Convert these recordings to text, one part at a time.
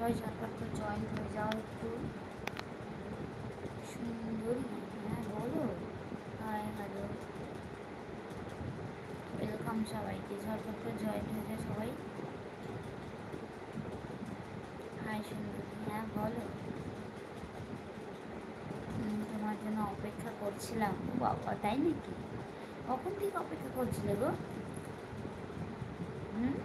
সবাই ঝটপট করে জয়েন হয়ে যাও একটু। সুন্দরী, হ্যাঁ বলো। হাই হ্যালো, ওয়েলকাম সবাইকে, ঝটপট করে জয়েন হয়ে যায় সবাই। হাই সুন্দরী, হ্যাঁ বলো। তোমার জন্য অপেক্ষা করছিলাম। ও বাবা, তাই নাকি? কখন থেকে অপেক্ষা করছিলে গো? হুম,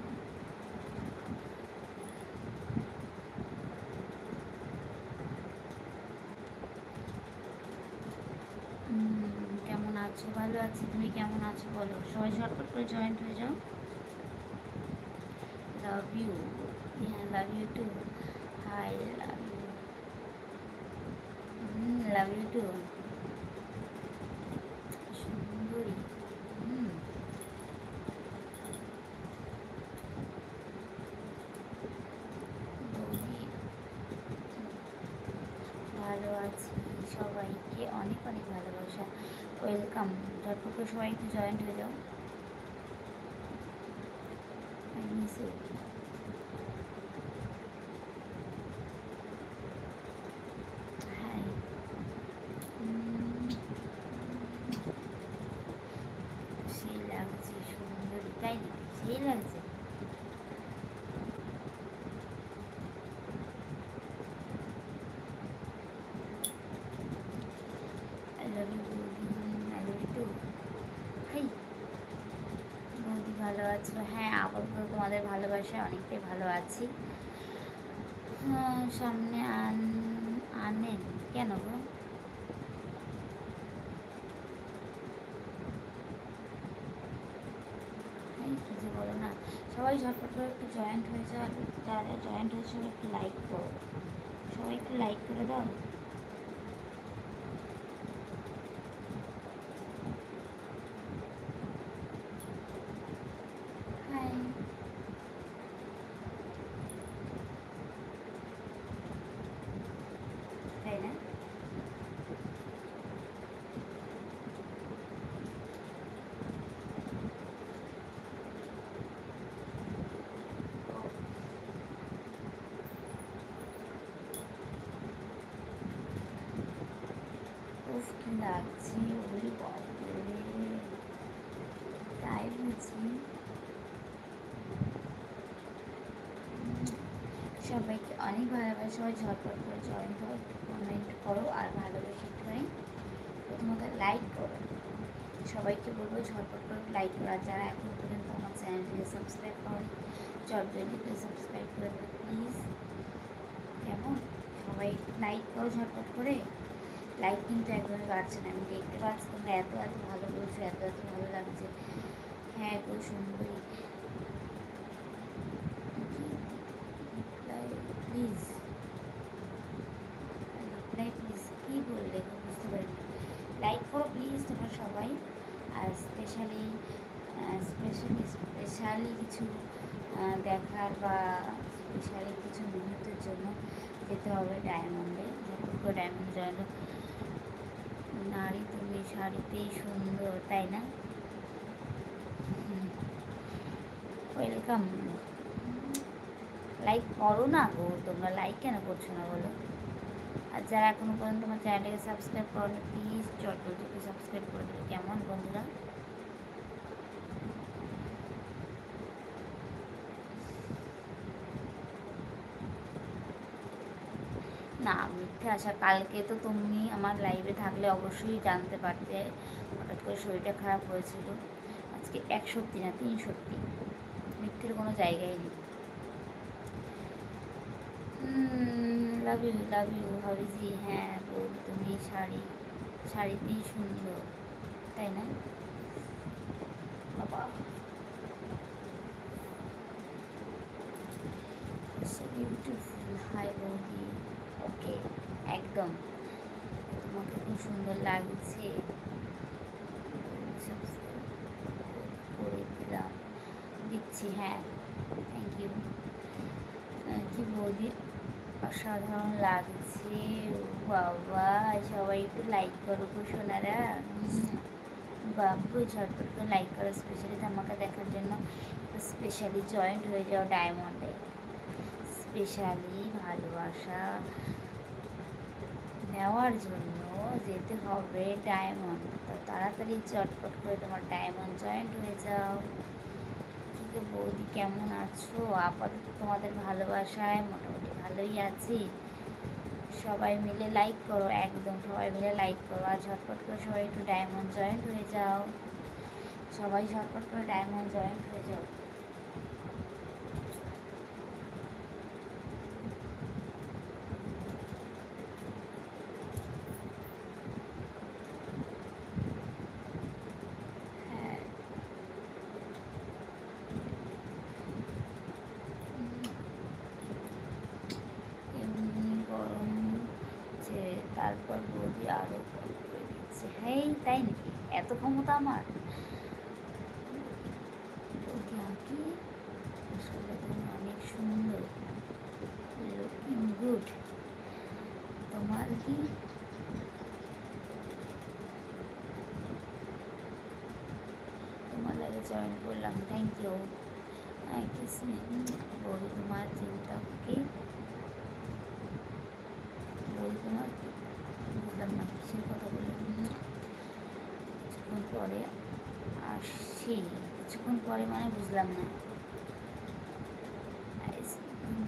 কেমন আছো? ভালো আছি, তুমি কেমন আছো বলো। সবাই ঝটপট করে জয়েন হয়ে যাও। লাভ ইউ, হ্যাঁ love you too. Hi, love you. Love you too. সুন্দরী, হুম, বৌদি, ভালো আছি। সবাইকে অনেক অনেক ভালোবাসা, ওয়েলকাম। ঝটপট করে সবাই একটু জয়েন্ট হয়ে যাও। I miss you. হ্যাঁ, সেই লাগছে সুন্দরী, তাই নাকি? সেই লাগছে। আই লাভ ইউ বৌদি, I love you too. Hi বৌদি, ভালো আছো? হ্যাঁ, আপাতত তোমাদের ভালোবাসায় অনেকটাই ভালো আছি। হ্যাঁ, সামনে আনেন কেন গো? এই কি যে বলো না। সবাই ঝটপট করে একটু জয়েন্ট হয়ে যাও। যারা জয়েন্ট হয়েছে সবাই একটু লাইক করো। সবাই একটু লাইক করে দাও। হাই, তাই না? উফ কি লাগছে, ওরে বাপরে, তাই বুঝি। সবাইকে অনেক ভালোবাসা। সবাই ঝটপট করে জয়েন করো, কমেন্ট করো আর ভালোবেসে করে প্রথমত লাইক করো। সবাইকে বলবো ঝটপট করে লাইক করো। আর যারা এখন পর্যন্ত আমার চ্যানেলটিকে সাবস্ক্রাইব করেনি, চটজলদি করে সাবস্ক্রাইব করে দেবে প্লিজ। কেমন? সবাই লাইক করো ঝটপট করে। লাইক কিন্তু একদমই বাড়ছে না, আমি দেখতে পাচ্ছি তোমরা এত এত ভালো বলছো, এত এত ভালো লাগছে। হ্যাঁ গো সুন্দরী, প্লিজ রিপ্লাই প্লিজ, কী বললে গো? বুঝতে পারিনি। লাইক করো প্লিজ তোমরা সবাই। আর স্পেশালি কিছু দেখার বা স্পেশালি কিছু মুহূর্তের জন্য যেতে হবে ডায়মন্ডে। ঝটপট ডায়মন্ড জয়েন। নারী তুমি শাড়িতেই সুন্দর, তাই না? ওয়েলকাম। লাইক করো না গো, তোমরা লাইক কেন করছো না বলো? আর যারা এখনো পর্যন্ত আমার চ্যানেলটাকে সাবস্ক্রাইব করো প্লিজ চটজলদি সাবস্ক্রাইব করে দেবে। কেমন বন্ধুরা? না মিথ্যে আশা, কালকে তো তুমি আমার লাইভে থাকলে অবশ্যই জানতে পারতে হঠাৎ করে শরীরটা খারাপ হয়েছিল। আজকে 1 সত্যি না 3 সত্যি, মিথ্যের কোনো জায়গায় নেই। লাভ ইউ ভাবিজি। হ্যাঁ বৌদি, তুমি শাড়িতেই সুন্দর, তাই না? বাবা, বিউটিফুল। হাই বৌদি, ওকে, একদম তোমাকে খুব সুন্দর লাগছে। করে দিলাম, দিচ্ছি, হ্যাঁ থ্যাংক ইউ। কি বৌদি, অসাধারণ লাগছে। ও বাবা, সবাই একটু লাইক করো গো সোনারা। বাবু ঝটপট করে লাইক করো, স্পেশালি ধামাকা দেখার জন্য স্পেশালি জয়েন্ট হয়ে যাও ডায়মন্ডে। স্পেশালি ভালোবাসা নেওয়ার জন্য যেতে হবে ডায়মন্ড। তো তাড়াতাড়ি চটপট করে তোমার ডায়মন্ড জয়েন্ট হয়ে যাও। কি বৌদি কেমন আছো? আপাতত তোমাদের ভালোবাসায় মোটামুটি ভালোই আছি। সবাই মিলে লাইক করো, একদম সবাই মিলে লাইক করো, আর ঝটপট করে সবাই একটু ডায়মন্ড জয়েন্ট হয়ে যাও। সবাই ঝটপট করে ডায়মন্ড জয়েন্ট হয়ে যাও। হ্যাঁ, এমনি গরম যে তারপর বৌদি আরও করে দিচ্ছে। হ্যাঁ, তাই নাকি? এত ক্ষমতা আমার? বৌদি আঁকি আসলে তুমি অনেক সুন্দর, লুকিং গুড। তোমার কি তোমার লাগে জয়েন করলাম, থ্যাংক ইউ। কিসনে বৌদি তোমার চিন্তা কি? বৌদি তোমার কি? বুঝলাম না কিসের কথা বললাম। কিছুক্ষণ পরে আসছি। কিছুক্ষণ পরে মানে বুঝলাম না।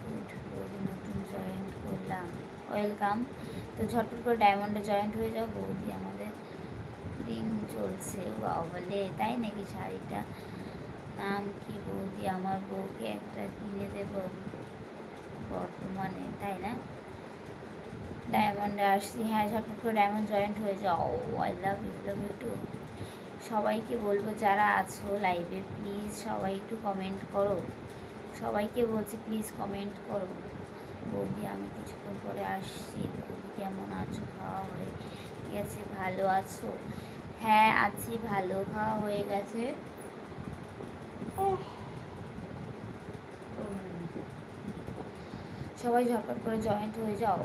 গুড, বৌদি নতুন জয়েন্ট করলাম, ওয়েলকাম। তো ঝটপট করে ডায়মন্ডে জয়েন্ট হয়ে যাও। বৌদি আমাদের রিং চলছে, বাবা বলে তাই নাকি? শাড়িটা নাম কি বৌদি? আমার বউকে একটা কিনে দেব বর্তমানে, তাই না? ডায়মন্ডে আসছি, হ্যাঁ ঝটপট করে ডায়মন্ড জয়েন্ট হয়ে যাও। I love you too. সবাইকে বলবো যারা আছো লাইভে, প্লিজ সবাই একটু কমেন্ট করো। সবাইকে বলছি প্লিজ কমেন্ট করো। বৌদি আমি কিছুক্ষণ পরে আসছি। বৌদি কেমন আছো? খাওয়া হয়ে গেছে? ভালো আছো? হ্যাঁ আছি ভালো, খাওয়া হয়ে গেছে। সবাই ঝটপট করে জয়েন্ট হয়ে যাও।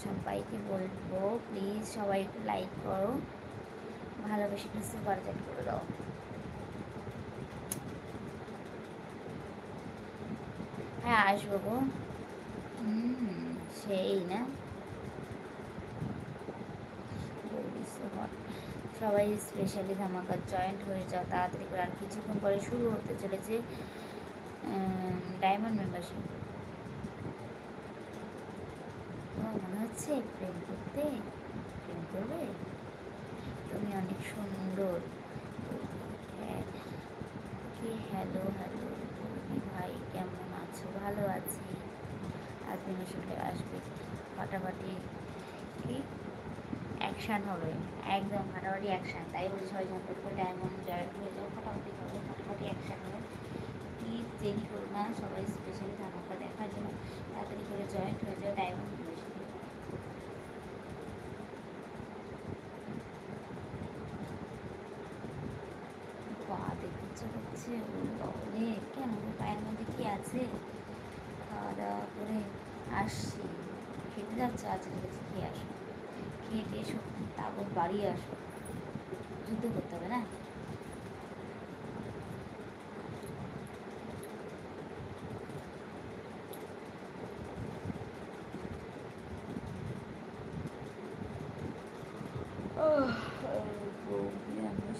সবাইকে বলবো প্লিজ সবাই একটু লাইক করো, ভালোবেসে একটু সুপার চ্যাট করে দাও। হ্যাঁ আসবো গো। সেই না, সবাই স্পেশালি ধামাকা জয়েন্ট হয়ে যাও তাড়াতাড়ি করে। আর কিছুক্ষণ পরে শুরু হতে চলেছে ডায়মন্ড মেম্বারশিপ। মনে হচ্ছে প্রেম করতে, প্রেম করবে? তুমি অনেক সুন্দর। হ্যাঁ, হ্যালো হ্যালো বৌদি ভাই কেমন আছো? ভালো আছি। আজকে মিশনে আসবে, ফাটাফাটি কি অ্যাকশান হবে, একদম ফাটাফাটি অ্যাকশান। তাই বলি সবাই ঝটপট করে ডায়মন্ড জয়েন্ট হয়ে যাও, ফাটাফাটি হবে, ফাটাফাটি অ্যাকশান হবে। প্লিজ দেরি করো না, সবাই স্পেশালি ধামাকা দেখার জন্য তাড়াতাড়ি করে জয়েন্ট হয়ে যাও ডায়মন্ড মেম্বারশিপ। পা দেখতে ইচ্ছে করছে, বলে কেন? পায়ের মধ্যে কি আছে? খাওয়া দাওয়া করে আসছি, খেতে যাচ্ছে আজকে, গেছে খেয়ে আসো, খেয়ে দিয়ে এসো, তারপর বাড়ি আসো, যুদ্ধ করতে হবে না?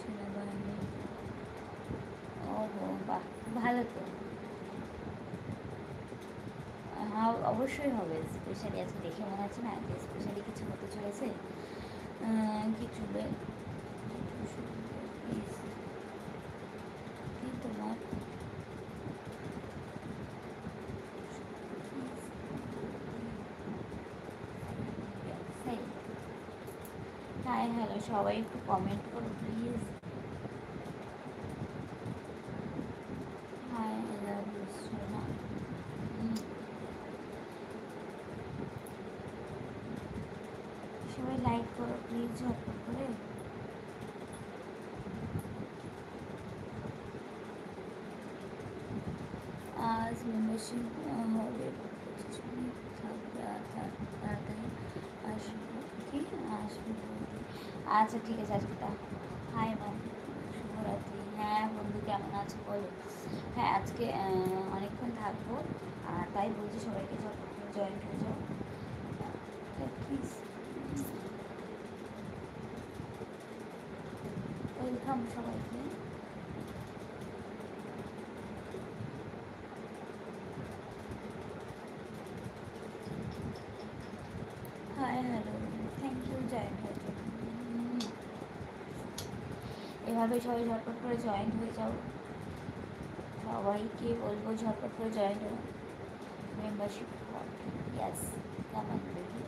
সেনাবাহিনী, ওহো বাহ, ভালো তো। হ্যাঁ অবশ্যই হবে, স্পেশালি আজকে দেখে মনে হচ্ছে না যে স্পেশালি কিছু হতে চলেছে। কি চলবে কি তোমার? হাই হ্যালো, সবাই একটু কমেন্ট করো প্লিজ। হাই লাভ ইউ সোনা। সবাই লাইক করো প্লিজ ঝটপট করে। আজ মেম্বারশিপ হবে, থাকবে, আর তাড়াতাড়ি আসবো কি আসবো বৌদি। আচ্ছা ঠিক আছে আজকে হাই ম্যাম, শুভরাত্রি। হ্যাঁ বন্ধু কেমন আছো বলো? হ্যাঁ আজকে অনেকক্ষণ থাকবো। আর তাই বলছি সবাইকে জয়েন্ট হয়ে যাও প্লিজ। ওয়েলকাম সবাইকে। Hi hello, thank you joint হয়ে যাও। এভাবে সবাই ঝটপট করে জয়েন্ট হয়ে যাও। সবাইকে বলবো ঝটপট করে জয়েন্ট হয়ে মেম্বারশিপ ইয়াস কেমন বৌদি,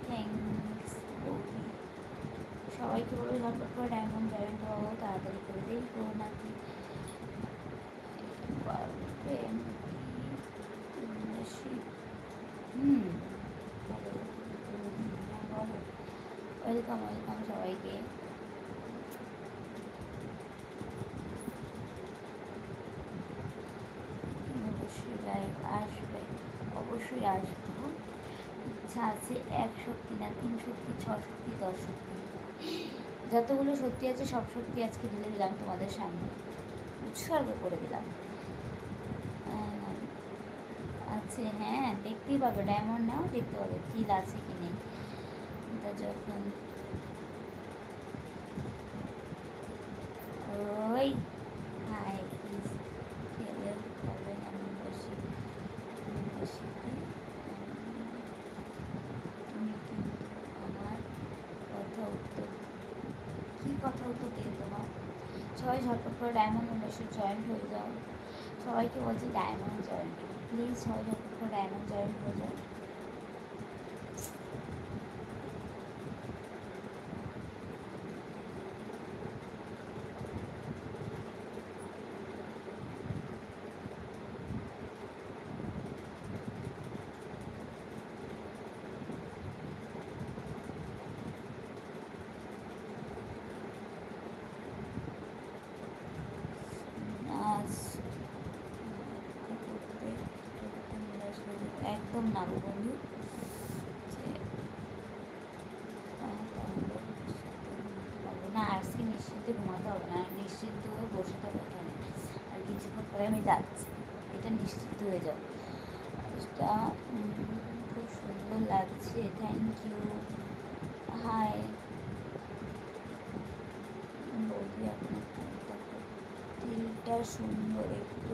থ্যাংকস বৌদি। সবাইকে বলবো ঝটপট করে ডায়মন্ড জয়েন্ট হওয়া তাড়াতাড়ি করে দেই করো নাকি মেম্বারশিপ। হ্যালো, ওয়েলকাম ওয়েলকাম সবাইকে। অবশ্যই লাইভ আসবে, অবশ্যই আসবো। ইচ্ছা আছে 1 সত্যি না 3 সত্যি 6 সত্যি 10 সত্যি, যতগুলো সত্যি আছে সব সত্যি আজকে ঢেলে দিলাম তোমাদের সামনে, উৎসর্গ করে দিলাম। আছে হ্যাঁ, দেখতেই পাবে, ডায়মন্ড নাও দেখতে পাবে কিল আছে কি নেই। যখন ওই হাই প্লিজ খেলে হবে না মেম্বারশিপ, তুমি কিন্তু আমার কথা উত্তর, কী কথা উত্তর দিয়ে তোমার। সবাই ঝটপট করে ডায়মন্ড মেম্বারশিপ জয়েন্ট হয়ে যাও। সবাইকে বলছি ডায়মন্ড জয়েন্ট, প্লিজ সবাই ঝটপট করে ডায়মন্ড জয়েন্ট হয়ে যাও। একদম না গো বন্ধু, না আজকে নিশ্চিন্তে ঘুমাতে হবে না, নিশ্চিন্ত হয়ে বসে থাকো এখানে, আর কিছুক্ষণ পরে আমি যাচ্ছি, এটা নিশ্চিন্ত হয়ে যাও। এটা খুব সুন্দর লাগছে, থ্যাংক ইউ। হাই বৌদি, আপনার তিলটা সুন্দর একটু,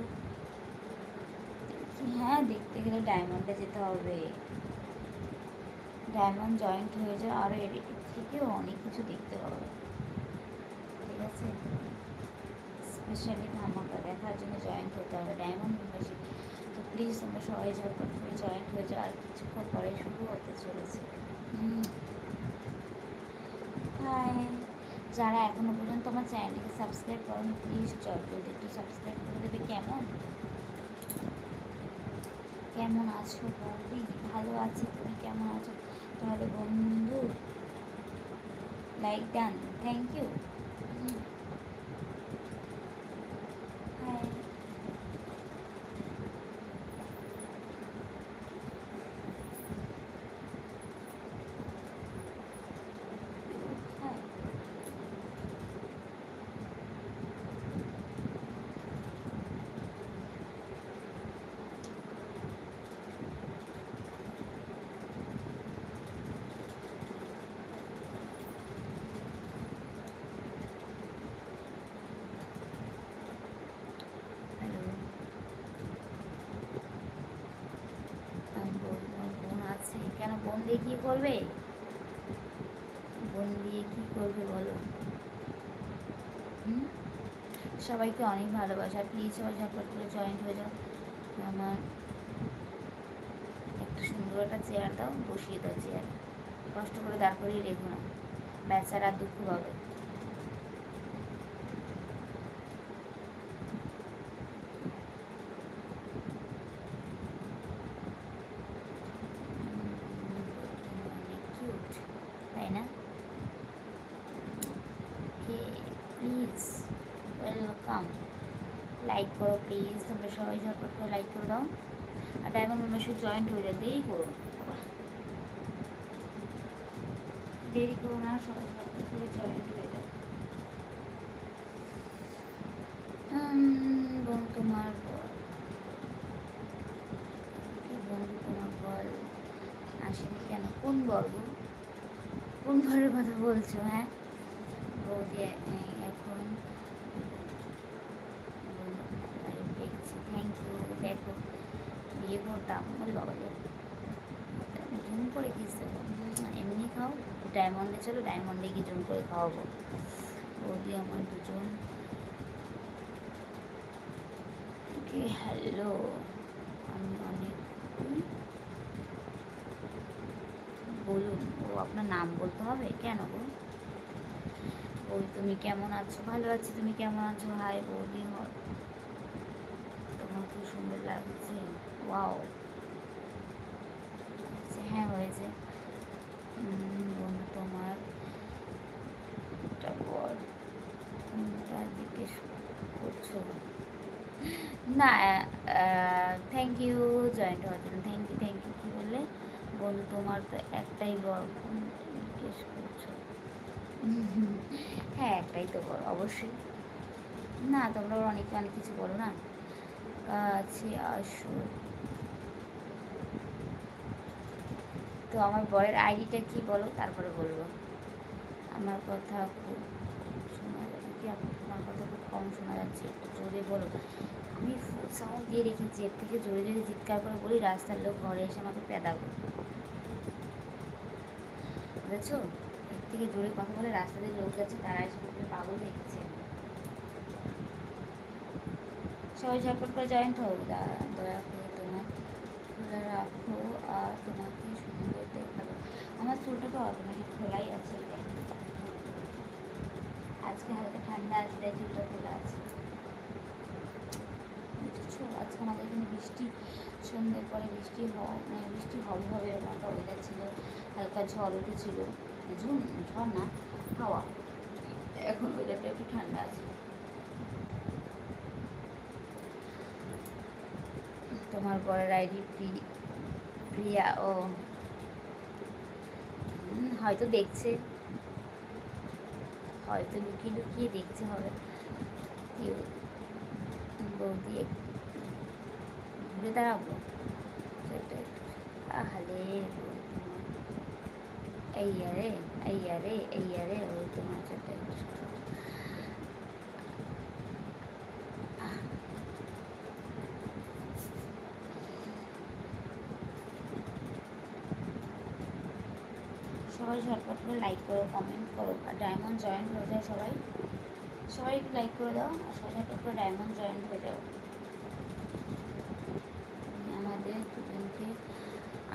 হ্যাঁ দেখতে গেলে ডায়মন্ডে যেতে হবে, ডায়মন্ড জয়েন্ট হয়ে যায়, আরও এডিটিং থেকেও অনেক কিছু দেখতে পাবে, ঠিক আছে। স্পেশালি ধামাকা দেখার জন্য জয়েন্ট হতে হবে ডায়মন্ড মেম্বারশিপ। তো প্লিজ তোমরা সবাই ঝটপট করে জয়েন্ট হয়ে যাও, আর কিছুক্ষণ পরে শুরু হতে চলেছে। হাই, যারা এখনও পর্যন্ত আমার চ্যানেলটিকে সাবস্ক্রাইব করো প্লিজ জলদি একটু সাবস্ক্রাইব করে দেবে। কেমন কেমন আছো বৌদি? ভালো আছি, তুমি কেমন আছো? তাহলে বন্ধু like done, thank you. Hi hi, hello. বোন আছে কেন? বোন দিয়ে কী করবে? বোন দিয়ে কী করবে বলো? সবাইকে অনেক ভালোবাসা, প্লিজ সবাই ঝটপট করে জয়েন্ট হয়ে যাও। আমার একটা সুন্দর একটা চেয়ার দাও, বসিয়ে দাও চেয়ারে, কষ্ট করে দাঁড় করিয়ে রেখো না, বেচারা দুঃখ পাবে। কিউট তাই না? ওকে প্লিজ ওয়েলকাম, লাইক করো প্লিজ, তোমরা সবাই ঝটপট করে লাইক করে দাও, আর ডায়মন্ড মেম্বারশিপ জয়েন্ট হয়ে যাবে, দেরি করো দেরি করো না, সবাই ঝটপট করে জয়েন্ট হয়ে যাও। বোন তোমার আসেনি কেন? কোন বর্গ? কোন ঘরের কথা বলছো? হ্যাঁ বৌদি এখন দেখছি। Thank you. দেখো বিয়ে করতাম, বলি বাবা জুম করে কিসে এমনি খাও। ডায়মন্ডে চলো, ডায়মন্ডে গিয়ে জুম করে খাওয়াবো। বৌদি আমার দুজন। হ্যালো, আমি অনেক বলুন। ও আপনার নাম বলতে হবে কেন গো? ওই তুমি কেমন আছো? ভালো আছি, তুমি কেমন আছো? হাই বৌদি, তোমার খুব সুন্দর লাগছে। ওয়াও, হ্যাঁ হয়েছে। বন্ধু তোমার বল কোনটা জিজ্ঞেস করছো? না, থ্যাংক ইউ জয়েন্ট হওয়ার জন্য। Thank you, thank you. কী বললে? বন্ধু তোমার তো একটাই বল, কোনটা জিজ্ঞেস করছো? হ্যাঁ একটাই তো বল, অবশ্যই। না তোমরা অনেক অনেক কিছু বলো না। কাছে আসো। তো আমার বরের আইডিটা কি বলো, তারপরে বলবো। আমার কথা খুব শোনা যাচ্ছে কি? আমার কথা খুব কম শোনা যাচ্ছে, একটু জোরে বলো। আমি ফুল সাউন্ড দিয়ে রেখেছি, এর থেকে জোরে জোরে চিৎকার করে বলি রাস্তার লোক ঘরে এসে আমাকে পেদাবো, বুঝেছো? এর থেকে জোরে কথা বলে রাস্তাতে লোক যাচ্ছে, তারা এসে আমাকে পাগল দেখছে। সবাই ঝটপট করে জয়েন্ট হও। দয়া করে তোমার খোলা রাখো আর তোমাকে সুন্দর দেখাবো। আমার চুলটা তো অটোমেটিক খোলাই আছে, আজকে হালকা ঠান্ডা আছে তাই চুলটা খোলা আছে, বুঝেছো? আজকে আমাদের এখানে বৃষ্টি, সন্ধ্যের পরে বৃষ্টি হয়, মানে বৃষ্টি হবে হবে এরকম একটা ওয়েদার ছিল। হালকা ঝড় উঠেছিল, ঝড় না, হাওয়া। এখন ওয়েদারটা একটু ঠান্ডা আছে। তোমার বরের আইডি প্রিয়া। ও হয়তো দেখছে, হয়তো লুকিয়ে লুকিয়ে দেখছে হবে। বৌদি ঘুরে দাঁড়াবো, আহালে এই আরে এই আরে এই আরে ওই তোমার সাথে সবাই ঝটপট করে লাইক করো, কমেন্ট করো, আর ডায়মন্ড জয়েন হয়ে যায় সবাই। সবাই একটু লাইক করে দাও আর সবাই ঝটপট করে ডায়মন্ড জয়েন হয়ে যাও। আমাদের দুজনকে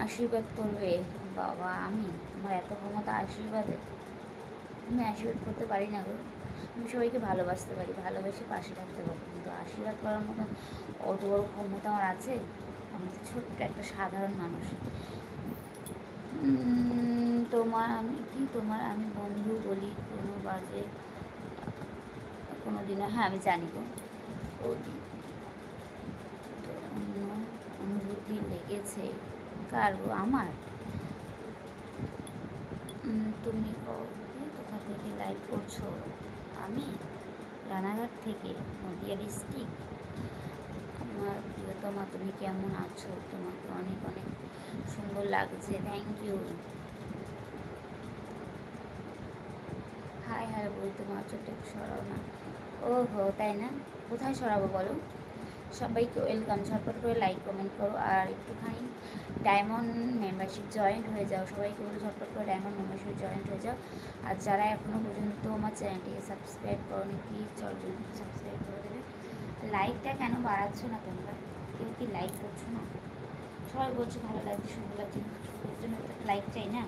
আশীর্বাদ করবে। বাবা আমি, আমার এত ক্ষমতা আশীর্বাদে? আমি আশীর্বাদ করতে পারি না গো। আমি সবাইকে ভালোবাসতে পারি, ভালোবেসে পাশে থাকতে পারি, কিন্তু আশীর্বাদ করার মতো অত বড় ক্ষমতা আমার আছে? আমি তো ছোট্ট একটা সাধারণ মানুষ। তোমার আমি কি, তোমার আমি বন্ধু বলি কোনো বাজে কোনো দিনও? হ্যাঁ আমি জানি গো। অন্য অনুভূতি লেগেছে কার গো? আমার? তুমি কোথা থেকে লাইভ করছো? আমি রানাঘাট থেকে, নদিয়া ডিস্ট্রিক্ট। আমার প্রিয়তমা তুমি কেমন আছো? তোমাকে অনেক অনেক সুন্দর লাগছে, থ্যাংক ইউ। হাই হাই বই, তোমার ছোট্ট একটু সরাও না। ও হো তাই না? কোথায় সরাবো বলো? সবাইকে ওয়েলকাম, ঝটপট করে লাইক কমেন্ট করো আর একটুখানি ডায়মন্ড মেম্বারশিপ জয়েন্ট হয়ে যাও। সবাইকে বলো ঝটপট করে ডায়মন্ড মেম্বারশিপ জয়েন্ট হয়ে যাও। আর যারা এখনও পর্যন্ত আমার চ্যানেলটিকে সাবস্ক্রাইব করোনি, প্লিজ জলদি সাবস্ক্রাইব করে দেবে। লাইকটা কেন বাড়াচ্ছ না তোমরা? কেউ কি লাইক করছো না? সবাই বলছো ভালো লাগছে, সুন্দর লাগছে, এর জন্য লাইক চাই না?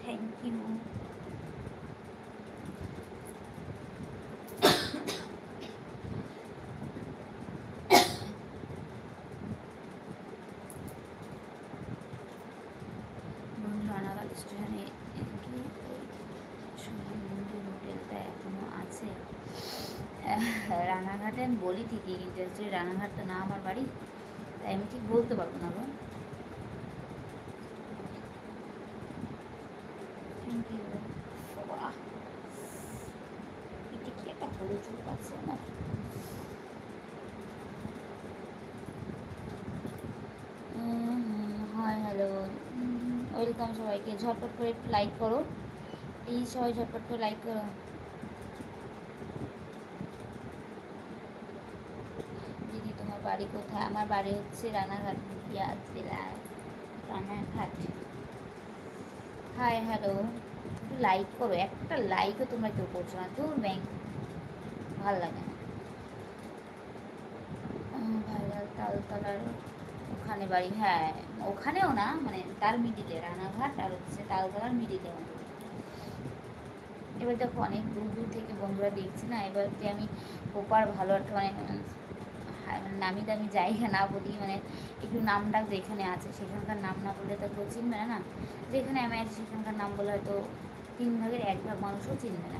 Thank you. রানাঘাট স্টেশনে কি সমুদ্র হোটেলটা এখনও আছে? রানাঘাটে আমি বলি ঠিকই, কিন্তু অ্যাকচুয়ালি রানাঘাটটা না আমার বাড়ি, তাই আমি ঠিক বলতে পারবো না গো। Thank you. ওয়েলকাম সবাইকে, ঝটপট করে একটু লাইক করো, এই সবাই ঝটপট করে লাইক করো। দিদি তোমার বাড়ি কোথায়? আমার বাড়ি হচ্ছে রানাঘাট, নদিয়া জেলায় রানাঘাট। হাই হ্যালো, একটু লাইক করো, একটা লাইকও তোমরা কেউ করছো না, দূর ব্যাংক, ভালো লাগে না। ভাইরাল তালতলার ওখানে বাড়ি, হ্যাঁ ওখানেও না, মানে তার মিডিলে, রানাঘাট আর হচ্ছে তালতলার মিডিলে। এবার দেখো অনেক দূর দূর থেকে বন্ধুরা দেখছি না, এবারকে আমি ওপার ভালো একটা মানে নামি দামি জায়গা না বলি, মানে একটু নাম ডাক যেখানে আছে সেখানকার নাম না বললে তো কেউ চিনবে না। যেখানে আমি আছি সেখানকার নাম বলে হয়তো 3/1 মানুষও চিনবে না।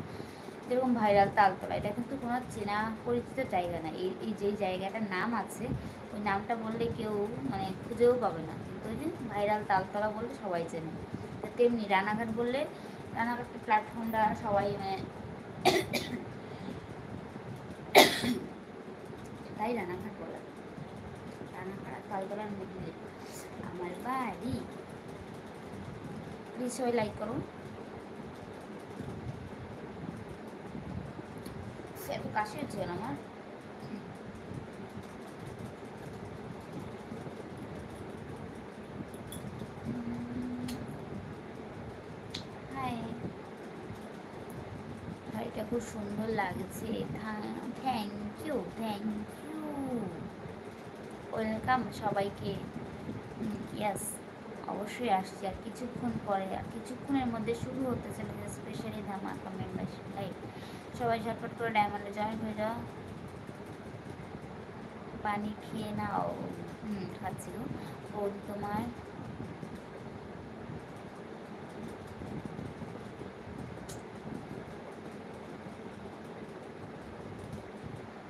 যেরকম ভাইরাল তালতলা, এটা কিন্তু কোনো চেনা পরিচিত জায়গা না, এই যেই জায়গাটার নাম আছে ওই নামটা বললে কেউ মানে খুঁজেও পাবে না, কিন্তু ওই যে ভাইরাল তালতলা বললে সবাই চেনে। তেমনি রানাঘাট বললে রানাঘাটের প্ল্যাটফর্মটা সবাই মানে তাই রানাঘাট বলা। রানাঘাট তালতলার মধ্যে আমার বাড়ি। প্লিজ সবাই লাইক করো। এত কাশি হচ্ছে কেন আমার? হাই, শাড়িটা খুব সুন্দর লাগছে, thank you thank you, welcome সবাইকে। ইয়াস, অবশ্যই আসছি আর কিছুক্ষণ পরে, আর কিছুক্ষণের মধ্যে শুরু হতে চলেছে স্পেশালি ধামাকা মেম্বারশিপ লাইভ। সবাই ঝটপট করে ডায়মন্ডে জয়েন হয়ে যাও। পানি খেয়ে নাও। খাচ্ছি গো বৌদি তোমার।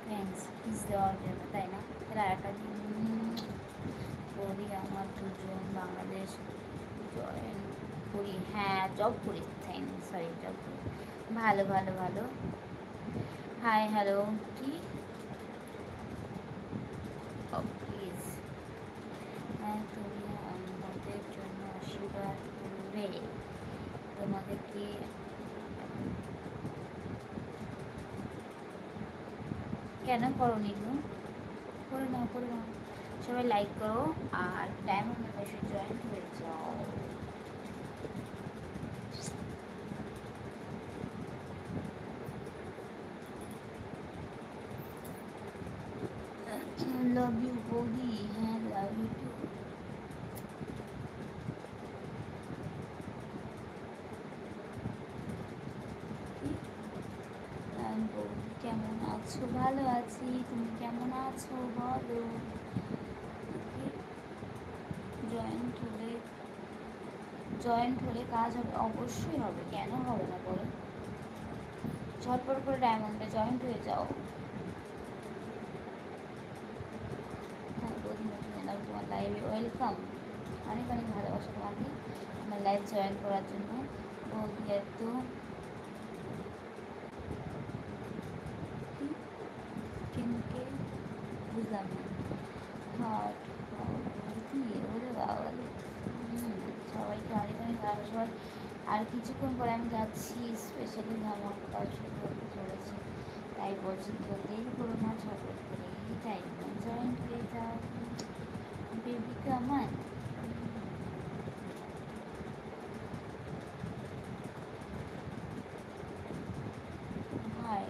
থ্যাংকস পিস দেওয়ার জন্য, তাই না? তাহলে আরেকটা দিন। বৌদি আমার দুজন বাংলাদেশ জয়েন করি, হ্যাঁ জব করি, সরি জব করি। ভালো ভালো ভালো। হাই হ্যালো, কি প্লিজ, হ্যাঁ তুমি আমাদের জন্য আশীর্বাদ করবে। তোমাকে কি কেন করো নিলু? করে নাও করে নাও, সবাই লাইক করো আর ডায়মন্ড মেম্বারশিপ জয়েন হয়ে যাও। লাভ ইউ বৌদি, হ্যাঁ লাভ ইউ টু। বৌদি কেমন আছো? ভালো আছি, তুমি কেমন আছো বলো? জয়েন্ট হলে কাজ হবে, অবশ্যই হবে, কেন হবে না বলো? ঝটপট করে ডায়মন্ডে জয়েন্ট হয়ে যাও। হ্যাঁ বৌদি নতুন এলাম তোমার লাইভে, ওয়েলকাম, অনেক অনেক ভালোবাসা তোমাকে আমার লাইভ জয়েন করার জন্য। বৌদি এত কিনকে বুঝলাম না, হট বৌদি ওরে বাবা। সবাইকে অনেক অনেক ভালোবাসা। সবাই আর কিছুক্ষণ পরে আমি যাচ্ছি, স্পেশালি ধামাকা শুরু হতে চলেছে, তাই বলছি কেউ দেরি করো না, ঝটপট করে তাই জয়েন্ট হয়ে যাও বেবিকা আমার। ভাই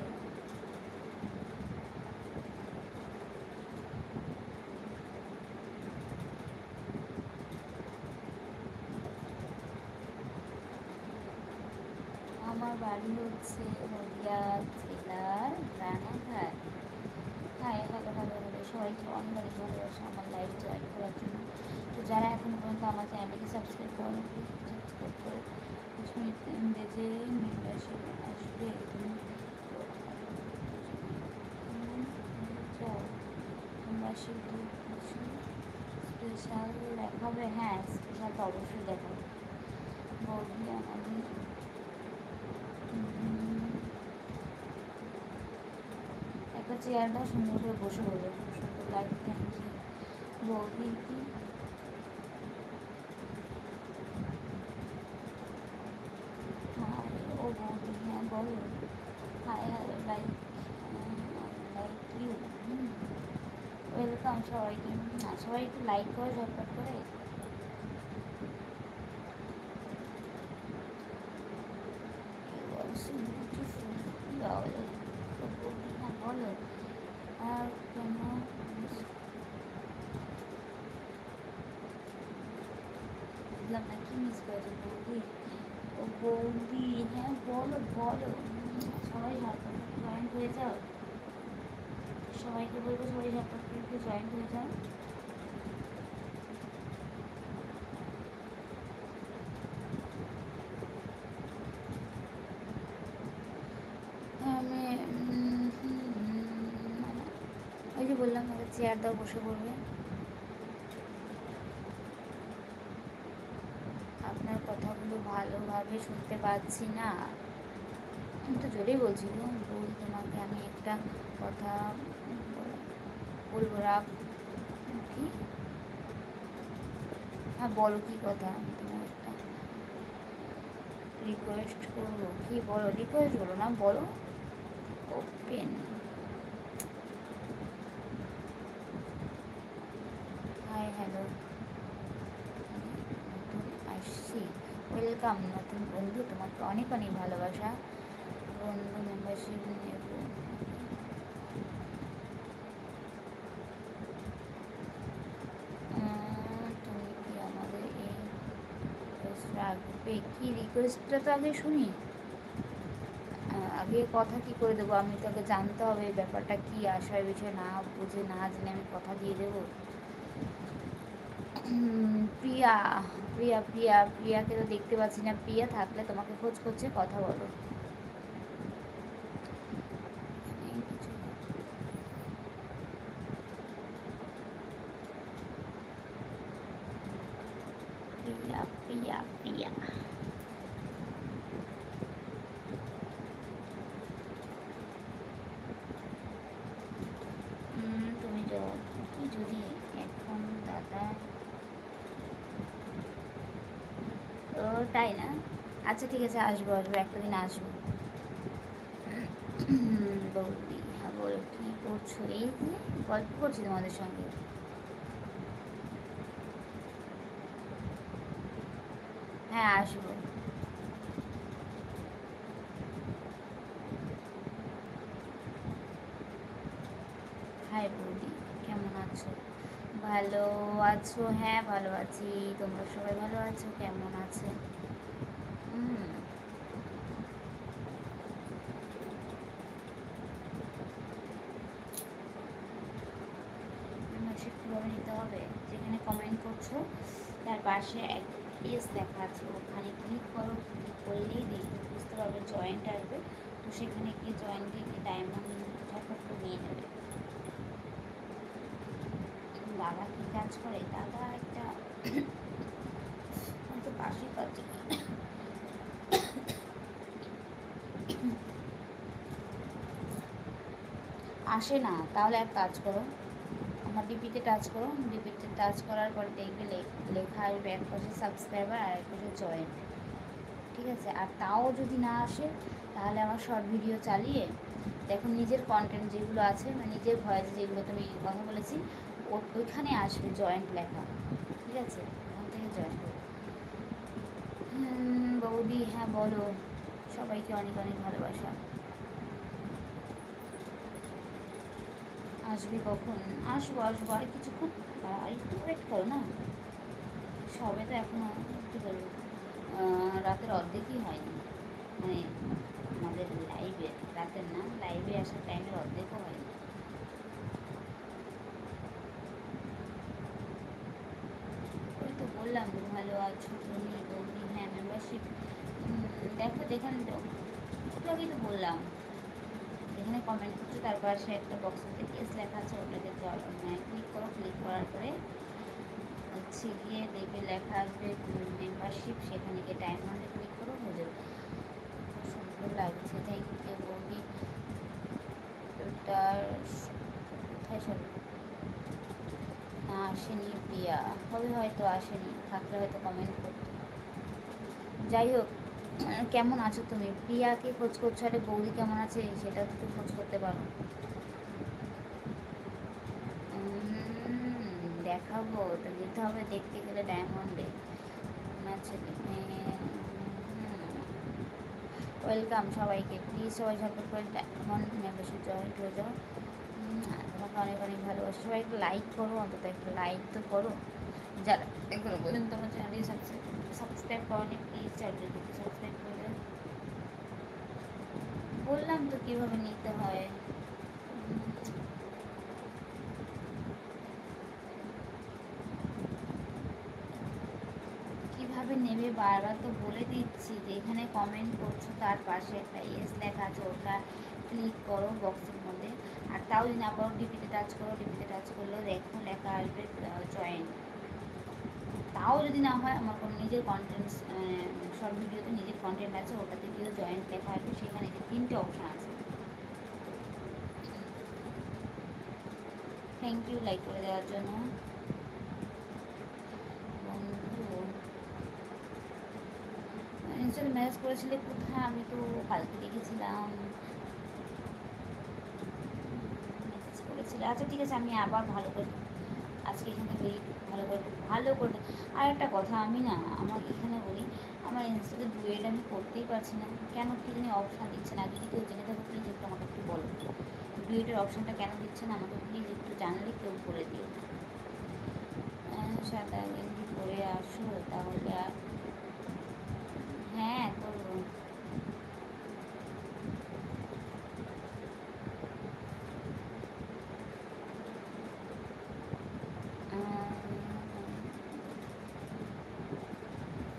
আমার বাড়ি হচ্ছে নদিয়া জেলার রানাঘাট। হ্যাঁ হ্যালো হ্যালো হ্যালো, সবাইকে অনেক অনেক ভালোবাসা আমার লাইভ জয়েন করার জন্য। তো যারা এখনও পর্যন্ত আমার চ্যানেলকে সাবস্ক্রাইব করেন, সাবস্ক্রাইব করে যে মেম্বারশিপ আসবে তুমি যাও, মেম্বারশিপ কিছু স্পেশাল দেখাবে, হ্যাঁ স্পেশাল তো অবশ্যই দেখাবে। বৌদি আমাদের একটা চেয়ারটা সুন্দর করে বসে বলে, খুব সুন্দর লাগে, থ্যাংক ইউ। বৌদি কি বলো। Hi hello like like you. Welcome সবাইকে। সবাই একটু লাইক করো ঝটপট করে। হ্যাঁ বলো। আর কেন বুঝলাম না কি মিস করেছো বৌদি? ও বৌদি, হ্যাঁ বলো বলো। সবাই ঝটপট জয়েন্ট হয়ে যাও। সবাইকে বলবো সবাই ঝটপট করে একটু জয়েন্ট হয়ে যাও। আমি ওই যে বললাম আমাকে চেয়ার দাও, বসে পড়বে। আপনার কথাগুলো ভালোভাবে শুনতে পাচ্ছি না। আমি তো জোরেই বলছি গো। বল, তোমাকে আমি একটা কথা বলবো। রাখ কি? হ্যাঁ বলো কি কথা। আমি তোমার একটা রিকোয়েস্ট করবো। কি বলো? রিকোয়েস্ট বলো না, বলো। ওপেন। হাই হ্যালো, নতুন আসছি। ওয়েলকাম নতুন বন্ধু, তোমাকে অনেক অনেক ভালোবাসা। বন্ধু মেম্বারশিপ নেব। তুমি কি আমাদের এই রাখবে? কি রিকোয়েস্টটা তো আগে শুনি। আগে কথা কি করে দেবো? আমি তোকে জানতে হবে এই ব্যাপারটা কি, আশার বিষয় না বুঝে না জেনে আমি কথা দিয়ে দেবো। প্রিয়া, প্রিয়া প্রিয়া প্রিয়াকে তো দেখতে পাচ্ছি না। প্রিয়া থাকলে তোমাকে খোঁজ করছে, কথা বলো। প্রিয়া প্রিয়া প্রিয়া তুমি কি যদি এখন দাদা। ও তাই না? আচ্ছা ঠিক আছে, আসবো আসবো, একটা দিন আসবো। বৌদি, হ্যাঁ বলো কী করছো? এই যে গল্প করছি তোমাদের সঙ্গে। হ্যাঁ আসবো। হাই বৌদি, কেমন আছো? ভালো আছো? হ্যাঁ ভালো আছি। তোমরা সবাই ভালো আছো? কেমন আছে? হুম। মেম্বারশিপ কীভাবে নিতে হবে? যেখানে কমেন্ট করছো তার পাশে এক পেজ দেখা আছে, ওখানে ক্লিক করো। ক্লিক করলেই দেখবে, বুঝতে পারবে জয়েন্ট আসবে। তো সেখানে গিয়ে জয়েন্ট দিয়ে ডায়মন্ড ঝটপট করে নিয়ে নেবে। দাদা কী কাজ করে? দাদা একটা হয়তো পাশের কাজ। আসে না? তাহলে এক কাজ করো, আমার ডিপিতে টাচ করো। ডিপিতে টাচ করার পর দেখবে লেখা আসবে এক পাশে সাবস্ক্রাইবার আর এক পাশে জয়েন। ঠিক আছে? আর তাও যদি না আসে তাহলে আমার শর্ট ভিডিও চালিয়ে দেখো, নিজের কন্টেন্ট যেগুলো আছে, মানে নিজের ভয়েসে যেগুলো তুমি কথা বলেছি, ওইখানে আসবে জয়েন্ট লেখা। ঠিক আছে? ওখান থেকে জয়েন করো। বৌদি, হ্যাঁ বলো। সবাইকে অনেক অনেক ভালোবাসা। আসবি কখন? আসবো আসবো, আর কিছুক্ষণ, আর একটু ওয়েট করো না। সবে তো এখনও কী বলবো, রাতের অর্ধেকই হয়নি। মানে আমাদের লাইভে, রাতের না, লাইভে আসার টাইমের অর্ধেকও হয়নি। ওই তো বললাম তো ভালো আছো তুমি বৌদি। হ্যাঁ মেম্বারশিপ দেখো, যেখানে একটু আগেই তো বললাম, যেখানে কমেন্ট করছো তার পাশে একটা বক্সেতে কেস লেখা আছে, ওটাকে ক্লিক করো। ক্লিক করার পরে হচ্ছে গিয়ে দেখবে লেখা আসবে মেম্বারশিপ, সেখানে গিয়ে ডায়মন্ডে ক্লিক করো, হয়ে যাবে। খুব সুন্দর লাগছে, থ্যাংক ইউ বৌদি। ওটার কোথায় সব না আসেনি প্রিয়া, হবে হয়তো আসেনি, থাকলে হয়তো কমেন্ট করতে। যাই হোক, কেমন আছো তুমি? প্রিয়াকে খোঁজ করছো, আরে বৌদি কেমন আছে সেটা তো খোঁজ করতে পারো। দেখাবো তো, যেতে হবে দেখতে গেলে ডায়মন্ডে। আচ্ছা, ওয়েলকাম সবাইকে, প্লিজ সবাই ঝটপট করে ডায়মন্ড মেম্বারশিপ জয়েন হয়ে যাও। তোমাকে অনেক অনেক ভালোবাসি, সবাই একটু লাইক করো, অন্তত একটু লাইক তো করো। যারা এখনো পর্যন্ত আমার চ্যানেলটি সাবস্ক্রাইব করনি, প্লিজ চ্যানেলটিকে সাবস্ক্রাইব করে দাও। বললাম তো কীভাবে নিতে হয়। কীভাবে নেবে বারবার তো বলে দিচ্ছি, যে এখানে কমেন্ট করছো তার পাশে একটা ইয়েস লেখা আছে, ওটা ক্লিক করো বক্সের মধ্যে। আর তাও যদি না পারো ডিপিতে টাচ করো, ডিপিতে টাচ করলেও দেখো লেখা আসবে জয়েন। তাও যদি না হয়, আমার কোনো নিজের কন্টেন্ট, শর্ট ভিডিওতে নিজের কন্টেন্ট আছে, ওটাতে গিয়েও জয়েন্ট লেখা আসবে, সেখানে যে 3টে অপশান আছে। থ্যাংক ইউ লাইক করে দেওয়ার জন্য। বন্ধু ইনস্টাতে মেসেজ করেছিলে কোথায়? আমি তো কালকে দেখেছিলাম মেসেজ করেছিলে। আচ্ছা ঠিক আছে, আমি আবার ভালো করে আজকে এখানে বেরিয়ে ভালো করে। আর একটা কথা, আমি না আমার এখানে বলি, আমার ইনস্টাতে ডুয়েট আমি করতেই পারছি না, কেন কি জানি অপশান দিচ্ছে না। যদি কেউ জেনে থাকো প্লিজ একটু আমাকে একটু বলো, ডুয়েটের অপশানটা কেন দিচ্ছে না আমাকে প্লিজ একটু জানলে কেউ করে দিও। সাদা গেঞ্জি পরে আসো তাহলে। আর হ্যাঁ করবো।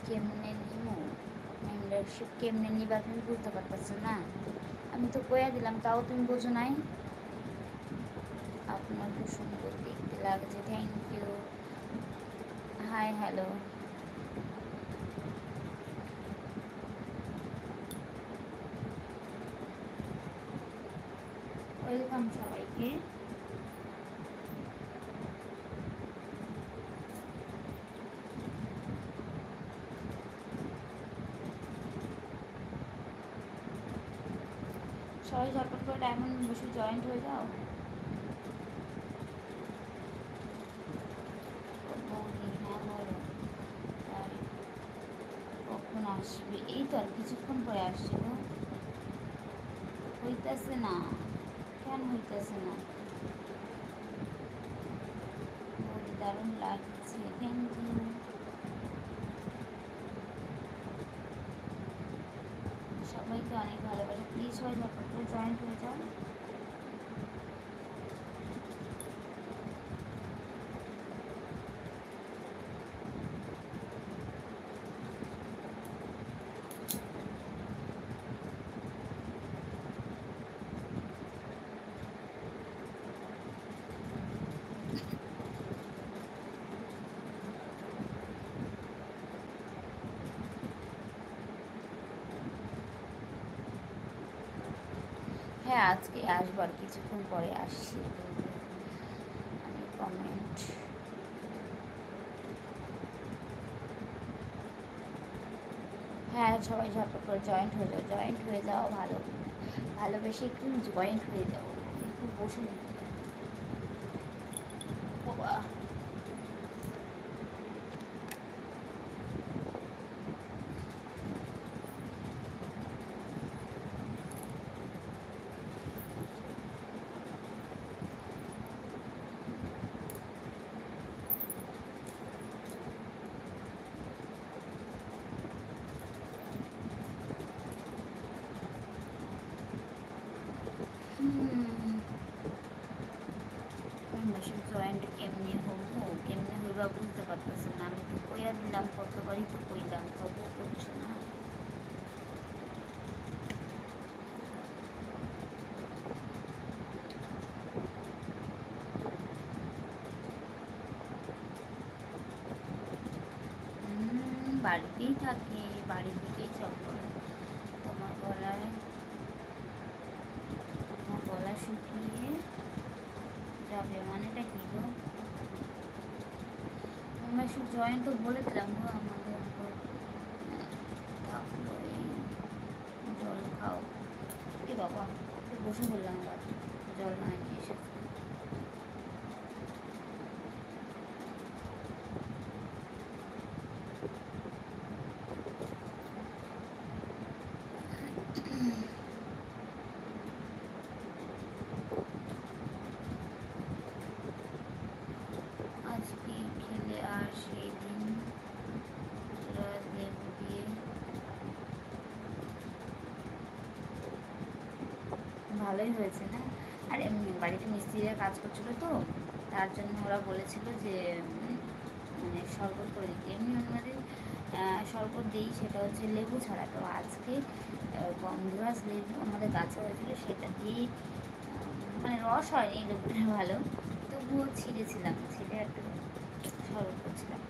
কেমনে নিমো মেম্বারশিপ, কেমনে নিবা তুমি বুঝতে পারতেছো না? আমি তো কয়ে দিলাম, তাও তুমি বোঝো নাই। আপনার খুব সুন্দর দেখতে লাগছে, thank you. Hi hello, welcome সবাইকে। সবাই ঝটপট করে ডায়মন্ড মেম্বারশিপ জয়েন্ট হয়ে যাও। বৌদি হ্যাঁ বলো, আর কখন আসবে? এই তো আর কিছুক্ষণ পরে আসছে গো। হইতেছে না, কেন হইতেছে না? বৌদি দারুণ লাগছে, থ্যাংক ইউ। সবাইকে অনেক ভালোবাসে, প্লিজ সবাই ঝটপট করে জয়েন্ট হয়ে যাও। হ্যাঁ আজকে আসবো, আর কিছুক্ষণ পরে আসছি। আমি কমেন্ট, হ্যাঁ সবাই ঝটপট করে জয়েন্ট হয়ে যাও, জয়েন্ট হয়ে যাও, ভালোবেসে একটু জয়েন্ট হয়ে যাও, একটু বসে বাবা। মেশিন জয়েন্ট কেমনি হবো, কেমনি হইবা বুঝতে পারতেছি না। আমি তো কইয়া দিলাম, কতবারই তো কইলাম, তবু করছো না। বাড়িতেই থাকি, বাড়ির দিকেই চক্কর। তোমার গলায়, তোমার গলা শুকিয়ে যাবে মানেটা কি গো? আমরা শুধু জয়েন্ট তো বলে দিলাম গো, আমাদের থাকলো এই বসে বললাম আবার জল না নিয়ে এসে। আজকে খেলে আর সেই দিন লেবু দিয়ে ভালোই হয়েছে না। আর এমনি বাড়িতে মিস্ত্রিরা কাজ করছিলো তো, তার জন্য ওরা বলেছিল যে মানে শরবত করে দিতে। এমনি আমাদের শরবত দিই, সেটা হচ্ছে লেবু ছাড়া। তো আজকে গন্ধরাজ লেবু আমাদের গাছে হয়েছিল, সেটা দিয়ে মানে রস হয়নি, লেবুটা ভালো, তবুও ছিঁড়েছিলাম, ছিঁড়ে একটু শরবত করছিলাম।